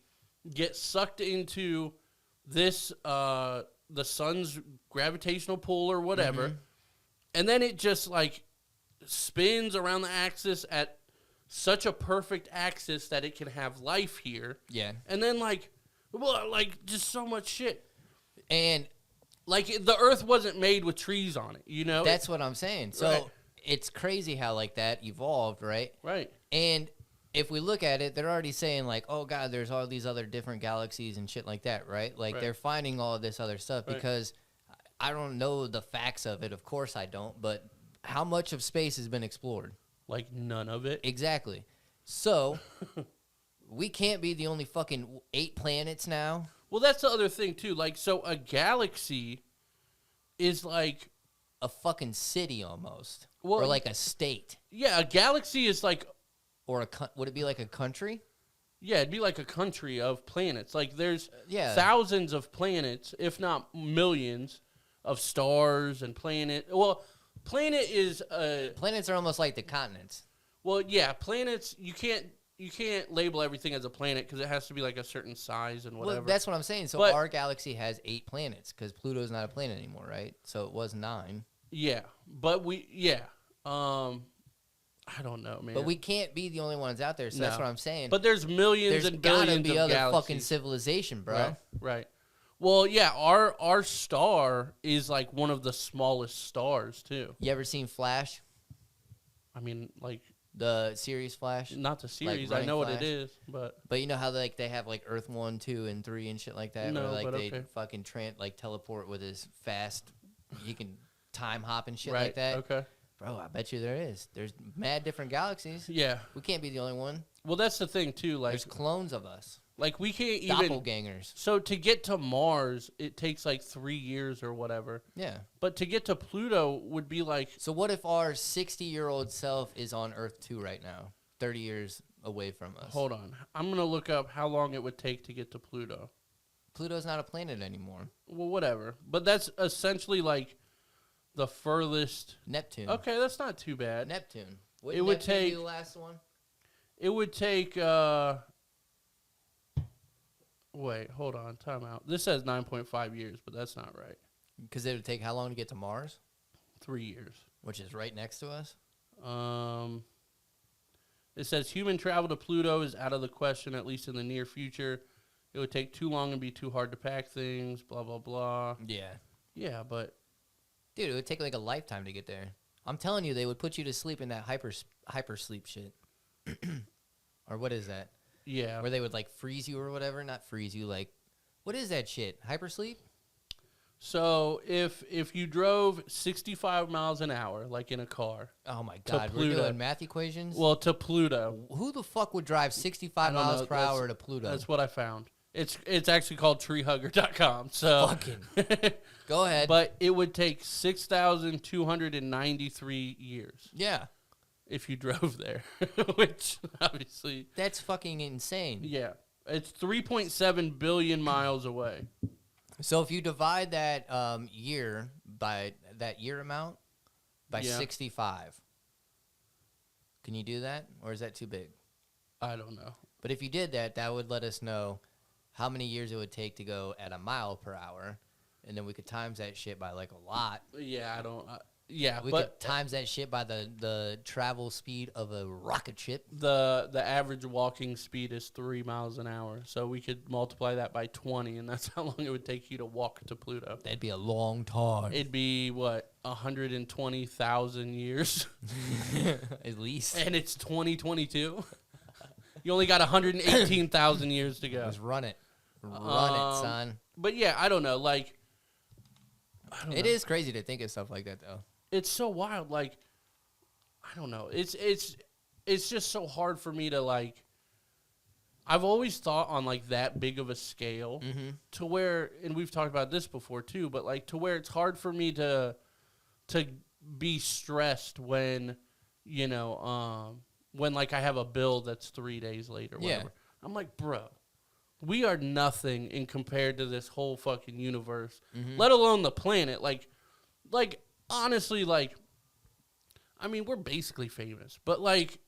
get sucked into this, the sun's gravitational pull or whatever, and then it just, like, spins around the axis at such a perfect axis that it can have life here. Yeah. And then, like, well, like, just so much shit. And, like, the Earth wasn't made with trees on it, That's what I'm saying. So, It's crazy how, like, that evolved, right? Right. And if we look at it, they're already saying, like, oh, God, there's all these other different galaxies and shit like that, right? Like, they're finding all of this other stuff because I don't know the facts of it. Of course I don't, but how much of space has been explored? Like, none of it. Exactly. So, we can't be the only fucking 8 planets now. Well, that's the other thing, too. Like, so a galaxy is like a fucking city almost. Well, or like a state. Yeah, a galaxy is like... Or would it be like a country? Yeah, it'd be like a country of planets. Like there's thousands of planets, if not millions, of stars and planet. Well, planet is planets are almost like the continents. Well, yeah, planets you can't label everything as a planet because it has to be like a certain size and whatever. Well, that's what I'm saying. So our galaxy has 8 planets because Pluto's not a planet anymore, right? So it was 9. Yeah, but I don't know, man. But we can't be the only ones out there, so that's what I'm saying. But there's millions and billions of galaxies. There's gotta be other fucking civilization, bro. Right. Well, yeah, our star is like one of the smallest stars, too. You ever seen Flash? I mean, like... The series Flash? Not the series. Like I know Flash. What it is, but... But you know how like they have like Earth 1, 2, and 3 and shit like that? No, where like but they okay. fucking teleport with his fast... You can time hop and shit right, like that. Okay. Bro, I bet you there is. There's mad different galaxies. Yeah. We can't be the only one. Well, that's the thing, too. Like, there's clones of us. Like, we can't even... Doppelgangers. So, to get to Mars, it takes, like, 3 years or whatever. Yeah. But to get to Pluto would be, like... So, what if our 60-year-old self is on Earth 2 right now? 30 years away from us. Hold on. I'm going to look up how long it would take to get to Pluto. Pluto's not a planet anymore. Well, whatever. But that's essentially, like... The furthest... Neptune. Okay, that's not too bad. Neptune. It would take... be the last one? It would take... Wait, hold on. Time out. This says 9.5 years, but that's not right. Because it would take how long to get to Mars? 3 years. Which is right next to us? It says human travel to Pluto is out of the question, at least in the near future. It would take too long and be too hard to pack things, blah, blah, blah. Yeah. Yeah, but... Dude, it would take like a lifetime to get there. I'm telling you, they would put you to sleep in that hyper sleep shit. Or what is that? Yeah. Where they would like freeze you or whatever. Not freeze you, like... What is that shit? Hyper sleep? So, if you drove 65 miles an hour, like in a car... Oh my God, we're doing math equations? Well, to Pluto. Who the fuck would drive 65 miles per hour to Pluto? That's what I found. It's actually called treehugger.com. So fucking go ahead. But it would take 6,293 years. Yeah. If you drove there, which obviously that's fucking insane. Yeah. It's 3.7 billion miles away. So if you divide that year by that year amount by 65, can you do that, or is that too big? I don't know. But if you did that, that would let us know how many years it would take to go at a mile per hour, and then we could times that shit by like a lot. Yeah, I don't. We could times that shit by the travel speed of a rocket ship. The average walking speed is 3 miles an hour, so we could multiply that by 20, and that's how long it would take you to walk to Pluto. That'd be a long time. It'd be, 120,000 years? At least. And it's 2022? You only got 118,000 years to go. Let's run it. Run it, son. But yeah, I don't know. Like, it is crazy to think of stuff like that, though. It's so wild. Like, I don't know. It's just so hard for me to, like, I've always thought on, like, that big of a scale to where, and we've talked about this before, too, but, like, to where it's hard for me to be stressed when, when, like, I have a bill that's 3 days late or whatever. Yeah. I'm like, bro, we are nothing in compared to this whole fucking universe, let alone the planet. Like, honestly, like, I mean, we're basically famous, but, like,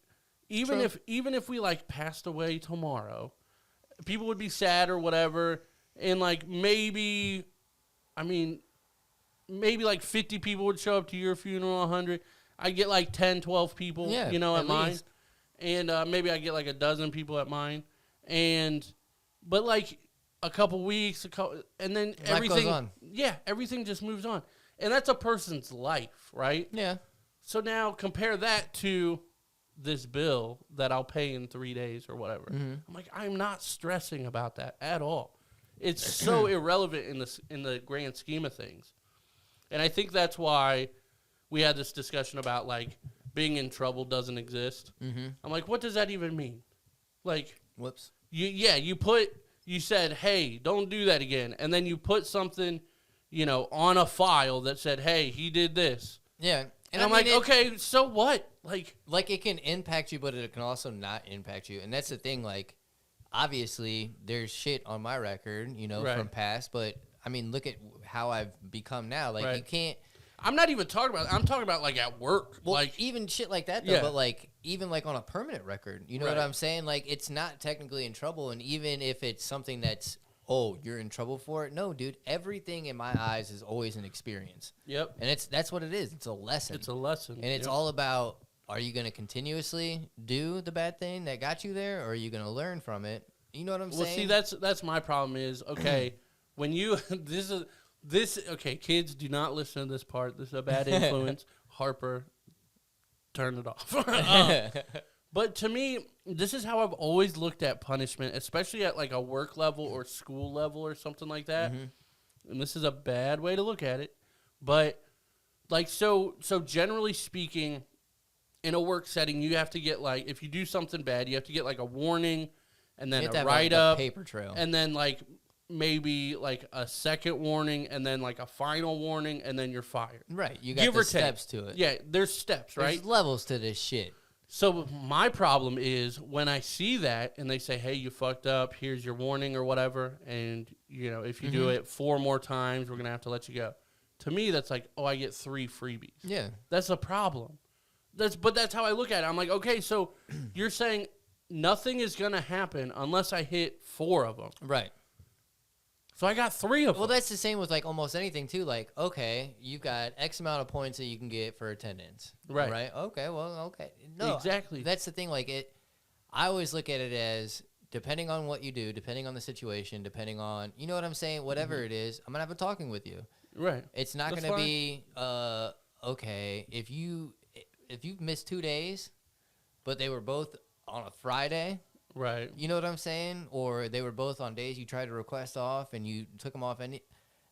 even if we, like, passed away tomorrow, people would be sad or whatever, and, like, maybe, like, 50 people would show up to your funeral, 100. I get, like, 10, 12 people, at mine. Least. And maybe I get, like, a dozen people at mine. But, like, a couple weeks, and then everything goes on. Yeah, everything just moves on. And that's a person's life, right? Yeah. So now compare that to this bill that I'll pay in 3 days or whatever. I'm like, I'm not stressing about that at all. It's so irrelevant in the grand scheme of things. And I think that's why we had this discussion about, like, being in trouble doesn't exist. I'm like, what does that even mean? Like, whoops. You said, hey, don't do that again. And then you put something, on a file that said, hey, he did this. Yeah. And I'm like, okay, so what? Like it can impact you, but it can also not impact you. And that's the thing, like, obviously there's shit on my record, from past, but I mean, look at how I've become now. Like you can't. I'm not even talking about. I'm talking about like at work. Well, like even shit like that though. But like even like on a permanent record, you know what I'm saying? Like it's not technically in trouble, and even if it's something that's you're in trouble for it. No, dude. Everything in my eyes is always an experience. Yep. And that's what it is. It's a lesson. It's a lesson, and it's all about. Are you going to continuously do the bad thing that got you there, or are you going to learn from it? You know what I'm saying? Well, see, that's my problem is, okay, when you, okay, kids, do not listen to this part. This is a bad influence. Harper, turn it off. But to me, this is how I've always looked at punishment, especially at like a work level or school level or something like that. Mm-hmm. And this is a bad way to look at it. But like, so generally speaking, in a work setting, you have to get like, if you do something bad, you have to get like a warning and then a write-up, paper trail, and then like maybe like a second warning and then like a final warning, and then you're fired. Right. You got the steps to it. Yeah, there's steps, right? There's levels to this shit. So my problem is when I see that and they say, hey, you fucked up, here's your warning or whatever, and if you do it 4 more times, we're going to have to let you go. To me, that's like, I get 3 freebies. Yeah. That's a problem. But that's how I look at it. I'm like, okay, so you're saying nothing is going to happen unless I hit 4 of them. Right. So I got 3 of them. Well, that's the same with like almost anything too. Like, okay, you've got X amount of points that you can get for attendance. Right. Right. Okay. Well, okay. No, exactly. That's the thing. Like I always look at it as depending on what you do, depending on the situation, depending on, you know what I'm saying? Whatever it is, I'm going to have a talking with you. Right. It's not going to be, okay, if you've missed 2 days, but they were both on a Friday. Right. You know what I'm saying? Or they were both on days you tried to request off and you took them off.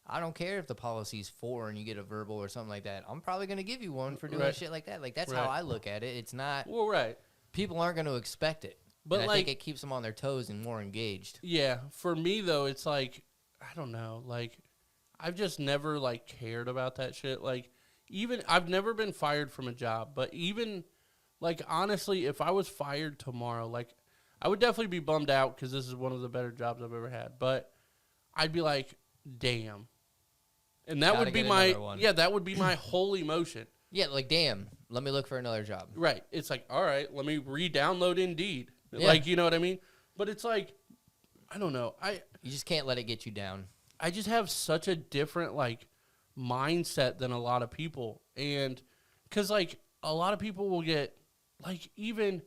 I don't care if the policy's 4 and you get a verbal or something like that. I'm probably going to give you one for doing shit like that. Like, that's how I look at it. It's not. Well, right. People aren't going to expect it. But I think it keeps them on their toes and more engaged. Yeah. For me, though, it's like, I don't know. Like, I've just never, like, cared about that shit. Like, even, I've never been fired from a job. But even, like, honestly, if I was fired tomorrow, like, I would definitely be bummed out because this is one of the better jobs I've ever had. But I'd be like, damn. And that would be that would be my whole emotion. Yeah, like, damn, let me look for another job. Right. It's like, all right, let me re-download Indeed. Yeah. Like, you know what I mean? But it's like, I don't know. You just can't let it get you down. I just have such a different, like, mindset than a lot of people. And because, like, a lot of people will get, like, even...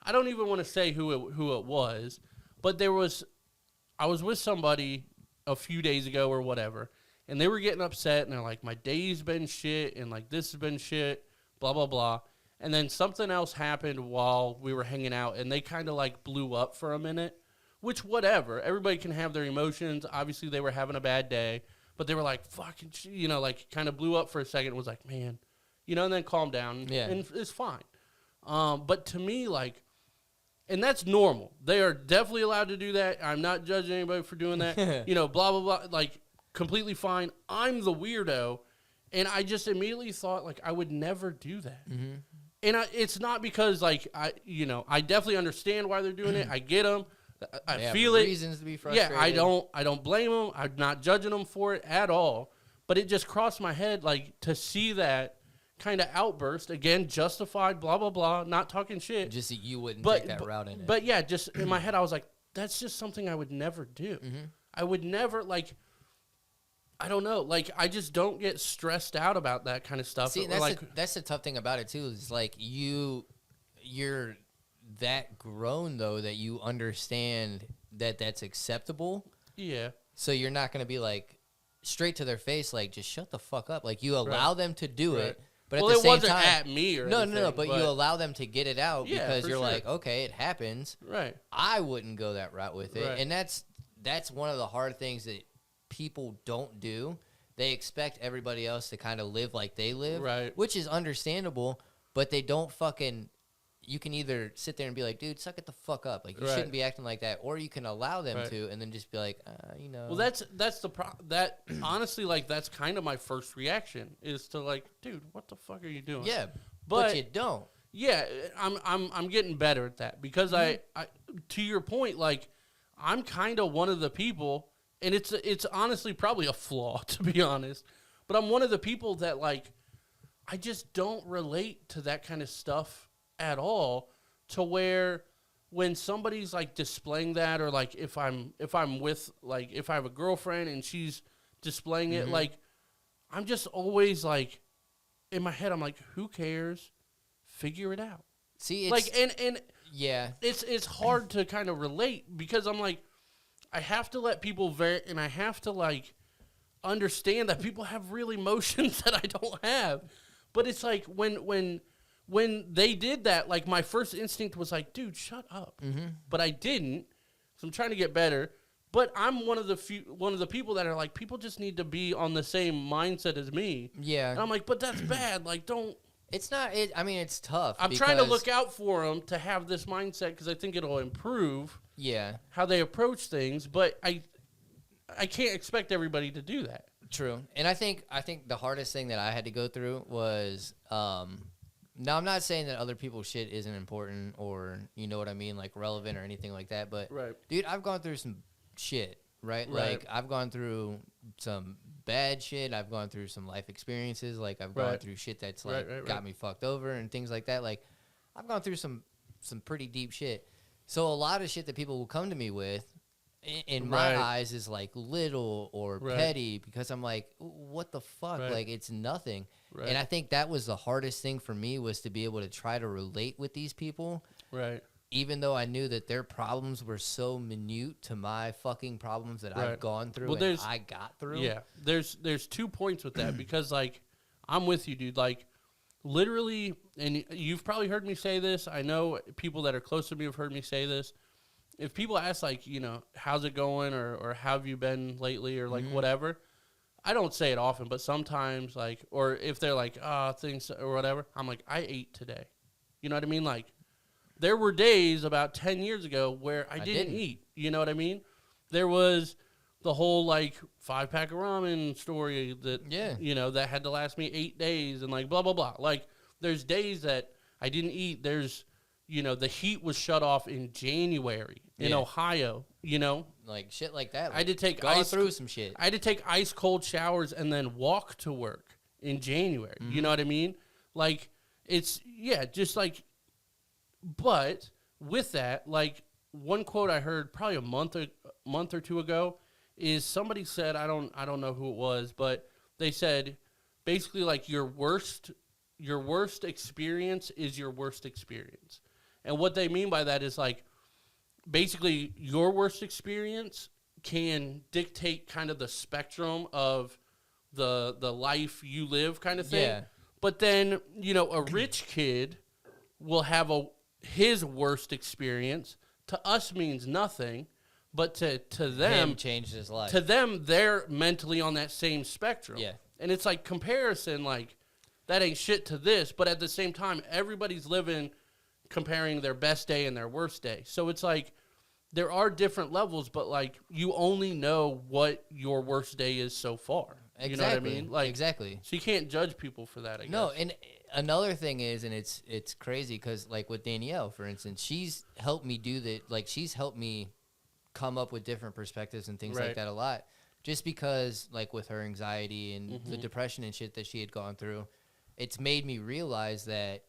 I don't even want to say who it was, but I was with somebody a few days ago or whatever, and they were getting upset, and they're like, my day's been shit, and like this has been shit, blah, blah, blah. And then something else happened while we were hanging out, and they kind of like blew up for a minute, which whatever. Everybody can have their emotions. Obviously, they were having a bad day, but they were like, fucking, like kind of blew up for a second and was like, man, and then calmed down, and it's fine. But to me, like, and that's normal. They are definitely allowed to do that. I'm not judging anybody for doing that. Blah, blah, blah. Like, completely fine. I'm the weirdo. And I just immediately thought, like, I would never do that. Mm-hmm. And it's not because, like, I definitely understand why they're doing it. I get them. I feel it. Reasons to be frustrated. Yeah, I don't blame them. I'm not judging them for it at all. But it just crossed my head, like, to see that kind of outburst, again, justified, blah, blah, blah, not talking shit. Just that you wouldn't take that route in it. But yeah, just in my head, I was like, that's just something I would never do. Mm-hmm. I would never, like, I don't know, like, I just don't get stressed out about that kind of stuff. See, that's the tough thing about it, too, is, like, you're that grown, though, that you understand that that's acceptable. Yeah. So you're not going to be, like, straight to their face, like, just shut the fuck up. Like, you allow them to do it. But at the same wasn't time, at me or anything. No, but you allow them to get it out because you're like, okay, it happens. Right. I wouldn't go that route with it. Right. And that's one of the hard things that people don't do. They expect everybody else to kind of live like they live, right? Which is understandable, but they don't fucking... You can either sit there and be like, dude, suck it the fuck up. Like, you shouldn't be acting like that. Or you can allow them to and then just be like, Well, that's the that honestly, like, that's kind of my first reaction is to, like, dude, what the fuck are you doing? Yeah, but you don't. Yeah, I'm getting better at that because I to your point, like, I'm kind of one of the people, and it's honestly probably a flaw, to be honest, but I'm one of the people that, like, I just don't relate to that kind of stuff at all, to where when somebody's, like, displaying that, or, like, if I'm with, like, if I have a girlfriend and she's displaying it, like, I'm just always, like, in my head, I'm like, who cares? Figure it out. See, it's... Like, and yeah. It's hard to kind of relate, because I'm like, I have to let people and I have to, like, understand that people have real emotions that I don't have. But it's like, when they did that, like, my first instinct was like, dude, shut up. But I didn't, so I'm trying to get better. But I'm one of the people that are like, people just need to be on the same mindset as me. Yeah. And I'm like, but that's bad. Like, don't. It's not. I mean, it's tough. I'm trying to look out for them to have this mindset, because I think it'll improve. Yeah. How they approach things, but I can't expect everybody to do that. True. And I think the hardest thing that I had to go through was, now I'm not saying that other people's shit isn't important, or, you know what I mean, like, relevant or anything like that, but dude, I've gone through some shit, right? Like, I've gone through some bad shit. I've gone through some life experiences. Like, I've gone through shit that's, like, got me fucked over and things like that. Like, I've gone through some pretty deep shit. So a lot of shit that people will come to me with, in my eyes, is, like, little or petty, because I'm like, what the fuck? Like, it's nothing. And I think that was the hardest thing for me, was to be able to try to relate with these people. Even though I knew that their problems were so minute to my fucking problems that I've gone through and I got through. Yeah, there's 2 points with that, because, like, I'm with you, dude. Like, literally, and you've probably heard me say this. I know people that are close to me have heard me say this. If people ask, like, you know, how's it going, or how have you been lately, or, like, whatever, I don't say it often, but sometimes, like, or if they're like, things or whatever, I'm like, I ate today. You know what I mean? Like, there were days about 10 years ago where I didn't eat. You know what I mean? There was the whole, like, 5-pack of ramen story that, you know, that had to last me 8 days, and, like, blah, blah, blah. Like, there's days that I didn't eat. There's, you know, the heat was shut off in January in Ohio, you know? Like, shit like that. Like, I had to take through some shit. I had to take ice cold showers and then walk to work in January. You know what I mean? Like, it's, just like, but with that, like, one quote I heard probably a month or two ago is, somebody said, I don't know who it was, but they said basically, like, your worst experience is your worst experience. And what they mean by that is, like, basically your worst experience can dictate kind of the spectrum of the life you live, kind of thing. Yeah. But then, you know, a rich kid will have his worst experience. To us means nothing, but to them, him changed his life. To them, they're mentally on that same spectrum. Yeah. And it's like, comparison, like, that ain't shit to this, but at the same time, everybody's living comparing their best day and their worst day. So it's like, there are different levels, but, like, you only know what your worst day is so far. Exactly. You know what I mean? Like, exactly. So you can't judge people for that, I guess. No, and another thing is, and it's crazy, because, like, with Danielle, for instance, she's helped me do that. Like, she's helped me come up with different perspectives and things like that a lot. Just because, like, with her anxiety and the depression and shit that she had gone through, it's made me realize that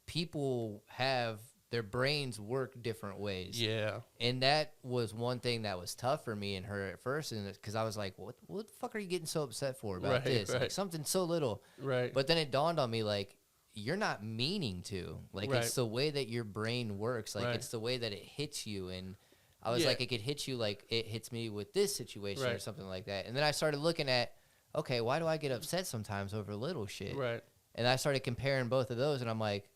people have, their brains work different ways. Yeah. And that was one thing that was tough for me and her at first, because I was like, what the fuck are you getting so upset for about this? Like, something so little. Right. But then it dawned on me, like, you're not meaning to. Like, it's the way that your brain works. Like, it's the way that it hits you. And I was like, it could hit you like it hits me with this situation or something like that. And then I started looking at, okay, why do I get upset sometimes over little shit? Right. And I started comparing both of those, and I'm like,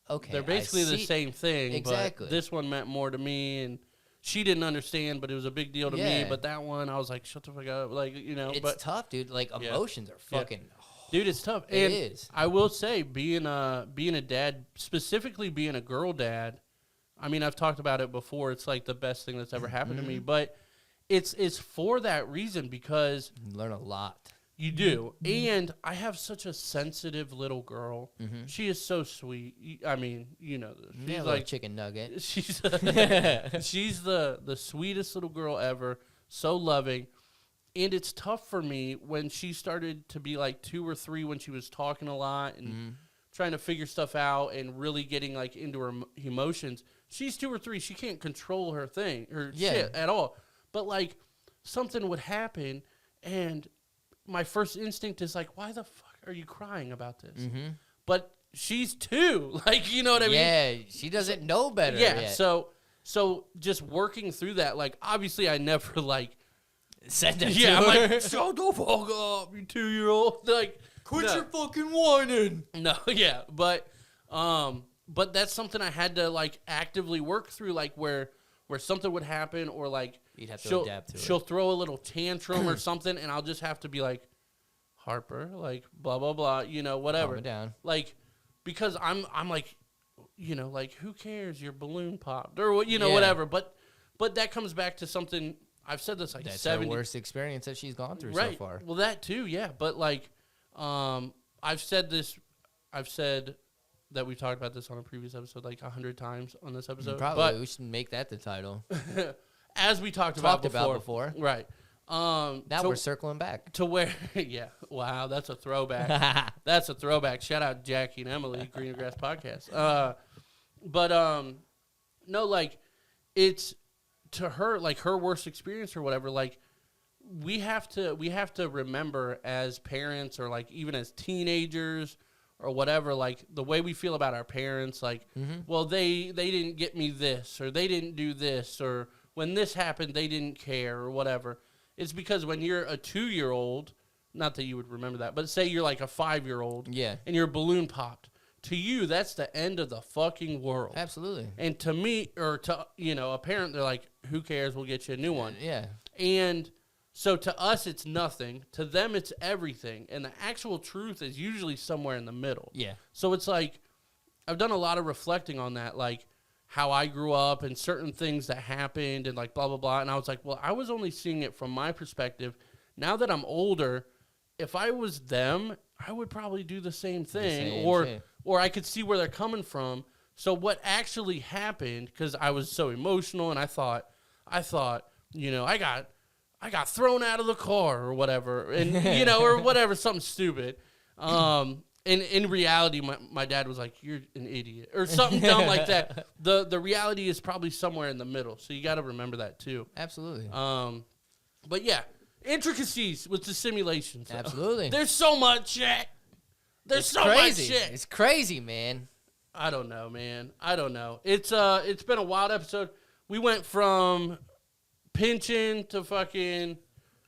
okay, they're basically the same thing. Exactly. But this one meant more to me, and she didn't understand, but it was a big deal to me. But that one, I was like, shut the fuck up. Like, you know. It's tough, dude. Like, emotions are fucking... Dude, it's tough. It is. I will say, being a dad, specifically being a girl dad, I mean, I've talked about it before. It's like the best thing that's ever happened to me. But it's for that reason, because... You learn a lot. You do. And I have such a sensitive little girl. Mm-hmm. She is so sweet. I mean, you know this. She's like a chicken nugget. She's she's the sweetest little girl ever. So loving. And it's tough for me when she started to be like 2 or 3 when she was talking a lot and trying to figure stuff out and really getting like into her emotions. She's 2 or 3. She can't control her shit at all. But like something would happen and my first instinct is like, why the fuck are you crying about this? Mm-hmm. But she's 2. Like, you know what I mean? Yeah, she doesn't know better. Yeah, yet. So just working through that, like, obviously I never, like, said that to yeah, her. I'm like, shut the fuck up, you 2-year-old. Like, quit your fucking whining. No, yeah, but that's something I had to, like, actively work through, like, where something would happen or, like, you'd have to adapt to it. She'll throw a little tantrum or something, and I'll just have to be like, Harper, like, blah, blah, blah, you know, whatever. Calm it down. Like, because I'm like, you know, like, who cares? Your balloon popped or, you know, whatever. But that comes back to something, I've said this like that's 70. That's the worst experience that she's gone through so far. Well, that too, yeah. But, like, I've said that we've talked about this on a previous episode like 100 times on this episode. Probably. But we should make that the title. As we talked about before. Right. Now we're circling back. To where, yeah. Wow, that's a throwback. That's a throwback. Shout out Jackie and Emily, Greener Grass Podcast. No, like, it's to her, like, her worst experience or whatever, like, we have to remember as parents or, like, even as teenagers or whatever, like, the way we feel about our parents, like, well, they didn't get me this, or they didn't do this, or when this happened, they didn't care, or whatever. It's because when you're a 2-year-old, not that you would remember that, but say you're like a 5-year-old, and your balloon popped. To you, that's the end of the fucking world. Absolutely. And to me, or to, you know, a parent, they're like, who cares? We'll get you a new one. Yeah. And so to us, it's nothing. To them, it's everything. And the actual truth is usually somewhere in the middle. Yeah. So it's like, I've done a lot of reflecting on that, like how I grew up and certain things that happened and like blah, blah, blah. And I was like, well, I was only seeing it from my perspective. Now that I'm older, if I was them, I would probably do the same thing. Or I could see where they're coming from. So what actually happened, because I was so emotional and I thought, you know, I got thrown out of the car or whatever, and you know, or whatever, something stupid. And in reality, my dad was like, "You're an idiot," or something dumb like that. The reality is probably somewhere in the middle, so you got to remember that too. Absolutely. But yeah, intricacies with the simulations. Absolutely. There's so much shit. There's so much shit. It's crazy, man. I don't know, man. I don't know. It's been a wild episode. We went from pinching to fucking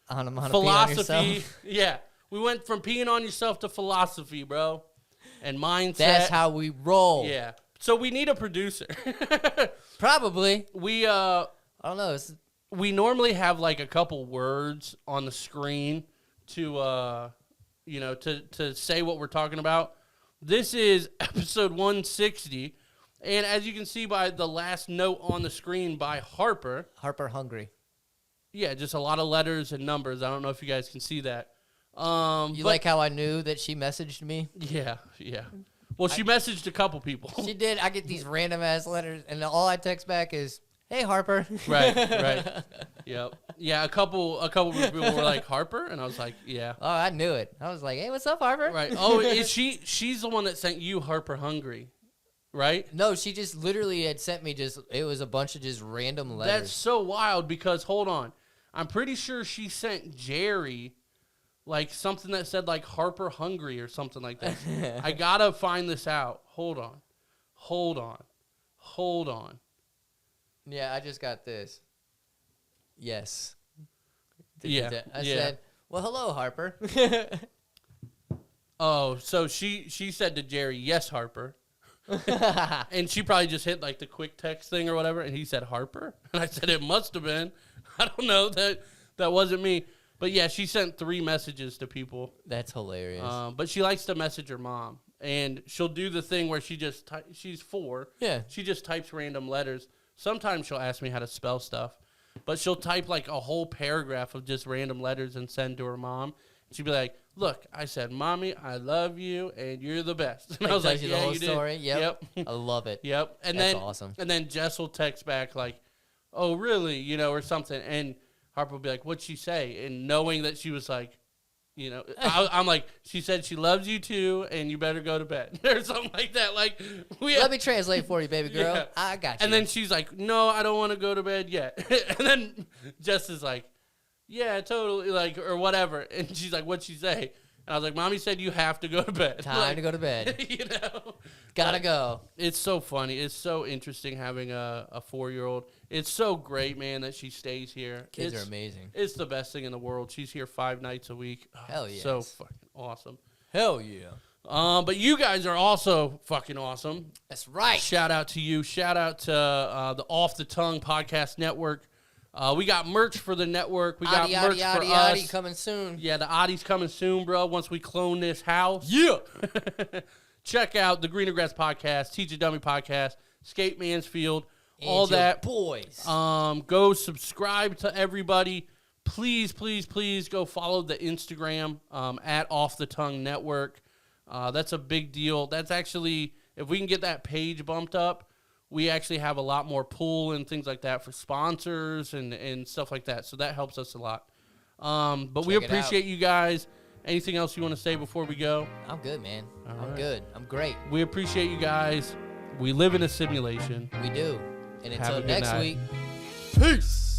philosophy. Yeah. We went from peeing on yourself to philosophy, bro. And mindset. That's how we roll. Yeah. So we need a producer. Probably. I don't know. We normally have like a couple words on the screen to you know, to say what we're talking about. This is episode 160. And as you can see by the last note on the screen by Harper. Harper Hungry. Yeah, just a lot of letters and numbers. I don't know if you guys can see that. You like how I knew that she messaged me? Yeah. Well, she messaged a couple people. She did. I get these random-ass letters, and all I text back is, hey, Harper. Right. Yep. Yeah, a couple people were like, Harper? And I was like, yeah. Oh, I knew it. I was like, hey, what's up, Harper? Right. Oh, is she's the one that sent you Harper Hungry, right? No, she just literally had sent me it was a bunch of just random letters. That's so wild because, hold on. I'm pretty sure she sent Jerry like something that said like Harper Hungry or something like that. I gotta find this out. Hold on. Yeah, I just got this. Yes. I said, well, hello, Harper. Oh, so she said to Jerry, yes, Harper. And she probably just hit like the quick text thing or whatever, and he said Harper? And I said, it must have been. I don't know. That wasn't me. But yeah, she sent 3 messages to people. That's hilarious. But she likes to message her mom. And she'll do the thing where she's 4. Yeah. She just types random letters. Sometimes she'll ask me how to spell stuff. But she'll type like a whole paragraph of just random letters and send to her mom. She'd be like, look, I said, Mommy, I love you, and you're the best. And I was tells like, you yeah, the whole you story. did. Yep. I love it. Yep. And That's then, awesome. And then Jess will text back like, oh, really? You know, or something. And Harper will be like, what'd she say? And knowing that she was like, you know, I'm like, she said she loves you too, and you better go to bed, or something like that. Like, let me translate for you, baby girl. Yeah. I got you. And then she's like, no, I don't want to go to bed yet. And then Jess is like, yeah, totally, like, or whatever. And she's like, what'd she say? And I was like, Mommy said you have to go to bed. Time to go to bed. You know? Gotta go. It's so funny. It's so interesting having a 4-year-old. It's so great, man, that she stays here. Kids are amazing. It's the best thing in the world. She's here 5 nights a week. Oh, Hell yeah. So fucking awesome. Hell yeah. But you guys are also fucking awesome. That's right. Shout out to you. Shout out to the Off the Tongue Podcast Network. We got merch for the network. We got merch for us. Coming soon. Yeah, the Audie's coming soon, bro. Once we clone this house. Yeah. Check out the Greener Grass Podcast, Teach a Dummy Podcast, Skate Mansfield, And all your that. boys. Go subscribe to everybody. Please, please, please go follow the Instagram at Off the Tongue Network. That's a big deal. That's actually, if we can get that page bumped up, we actually have a lot more pull and things like that for sponsors and stuff like that. So that helps us a lot. But we appreciate you guys. Anything else you want to say before we go? I'm good, man. All I'm right. good. I'm great. We appreciate you guys. We live in a simulation. We do. And Have a until good next night. week, peace.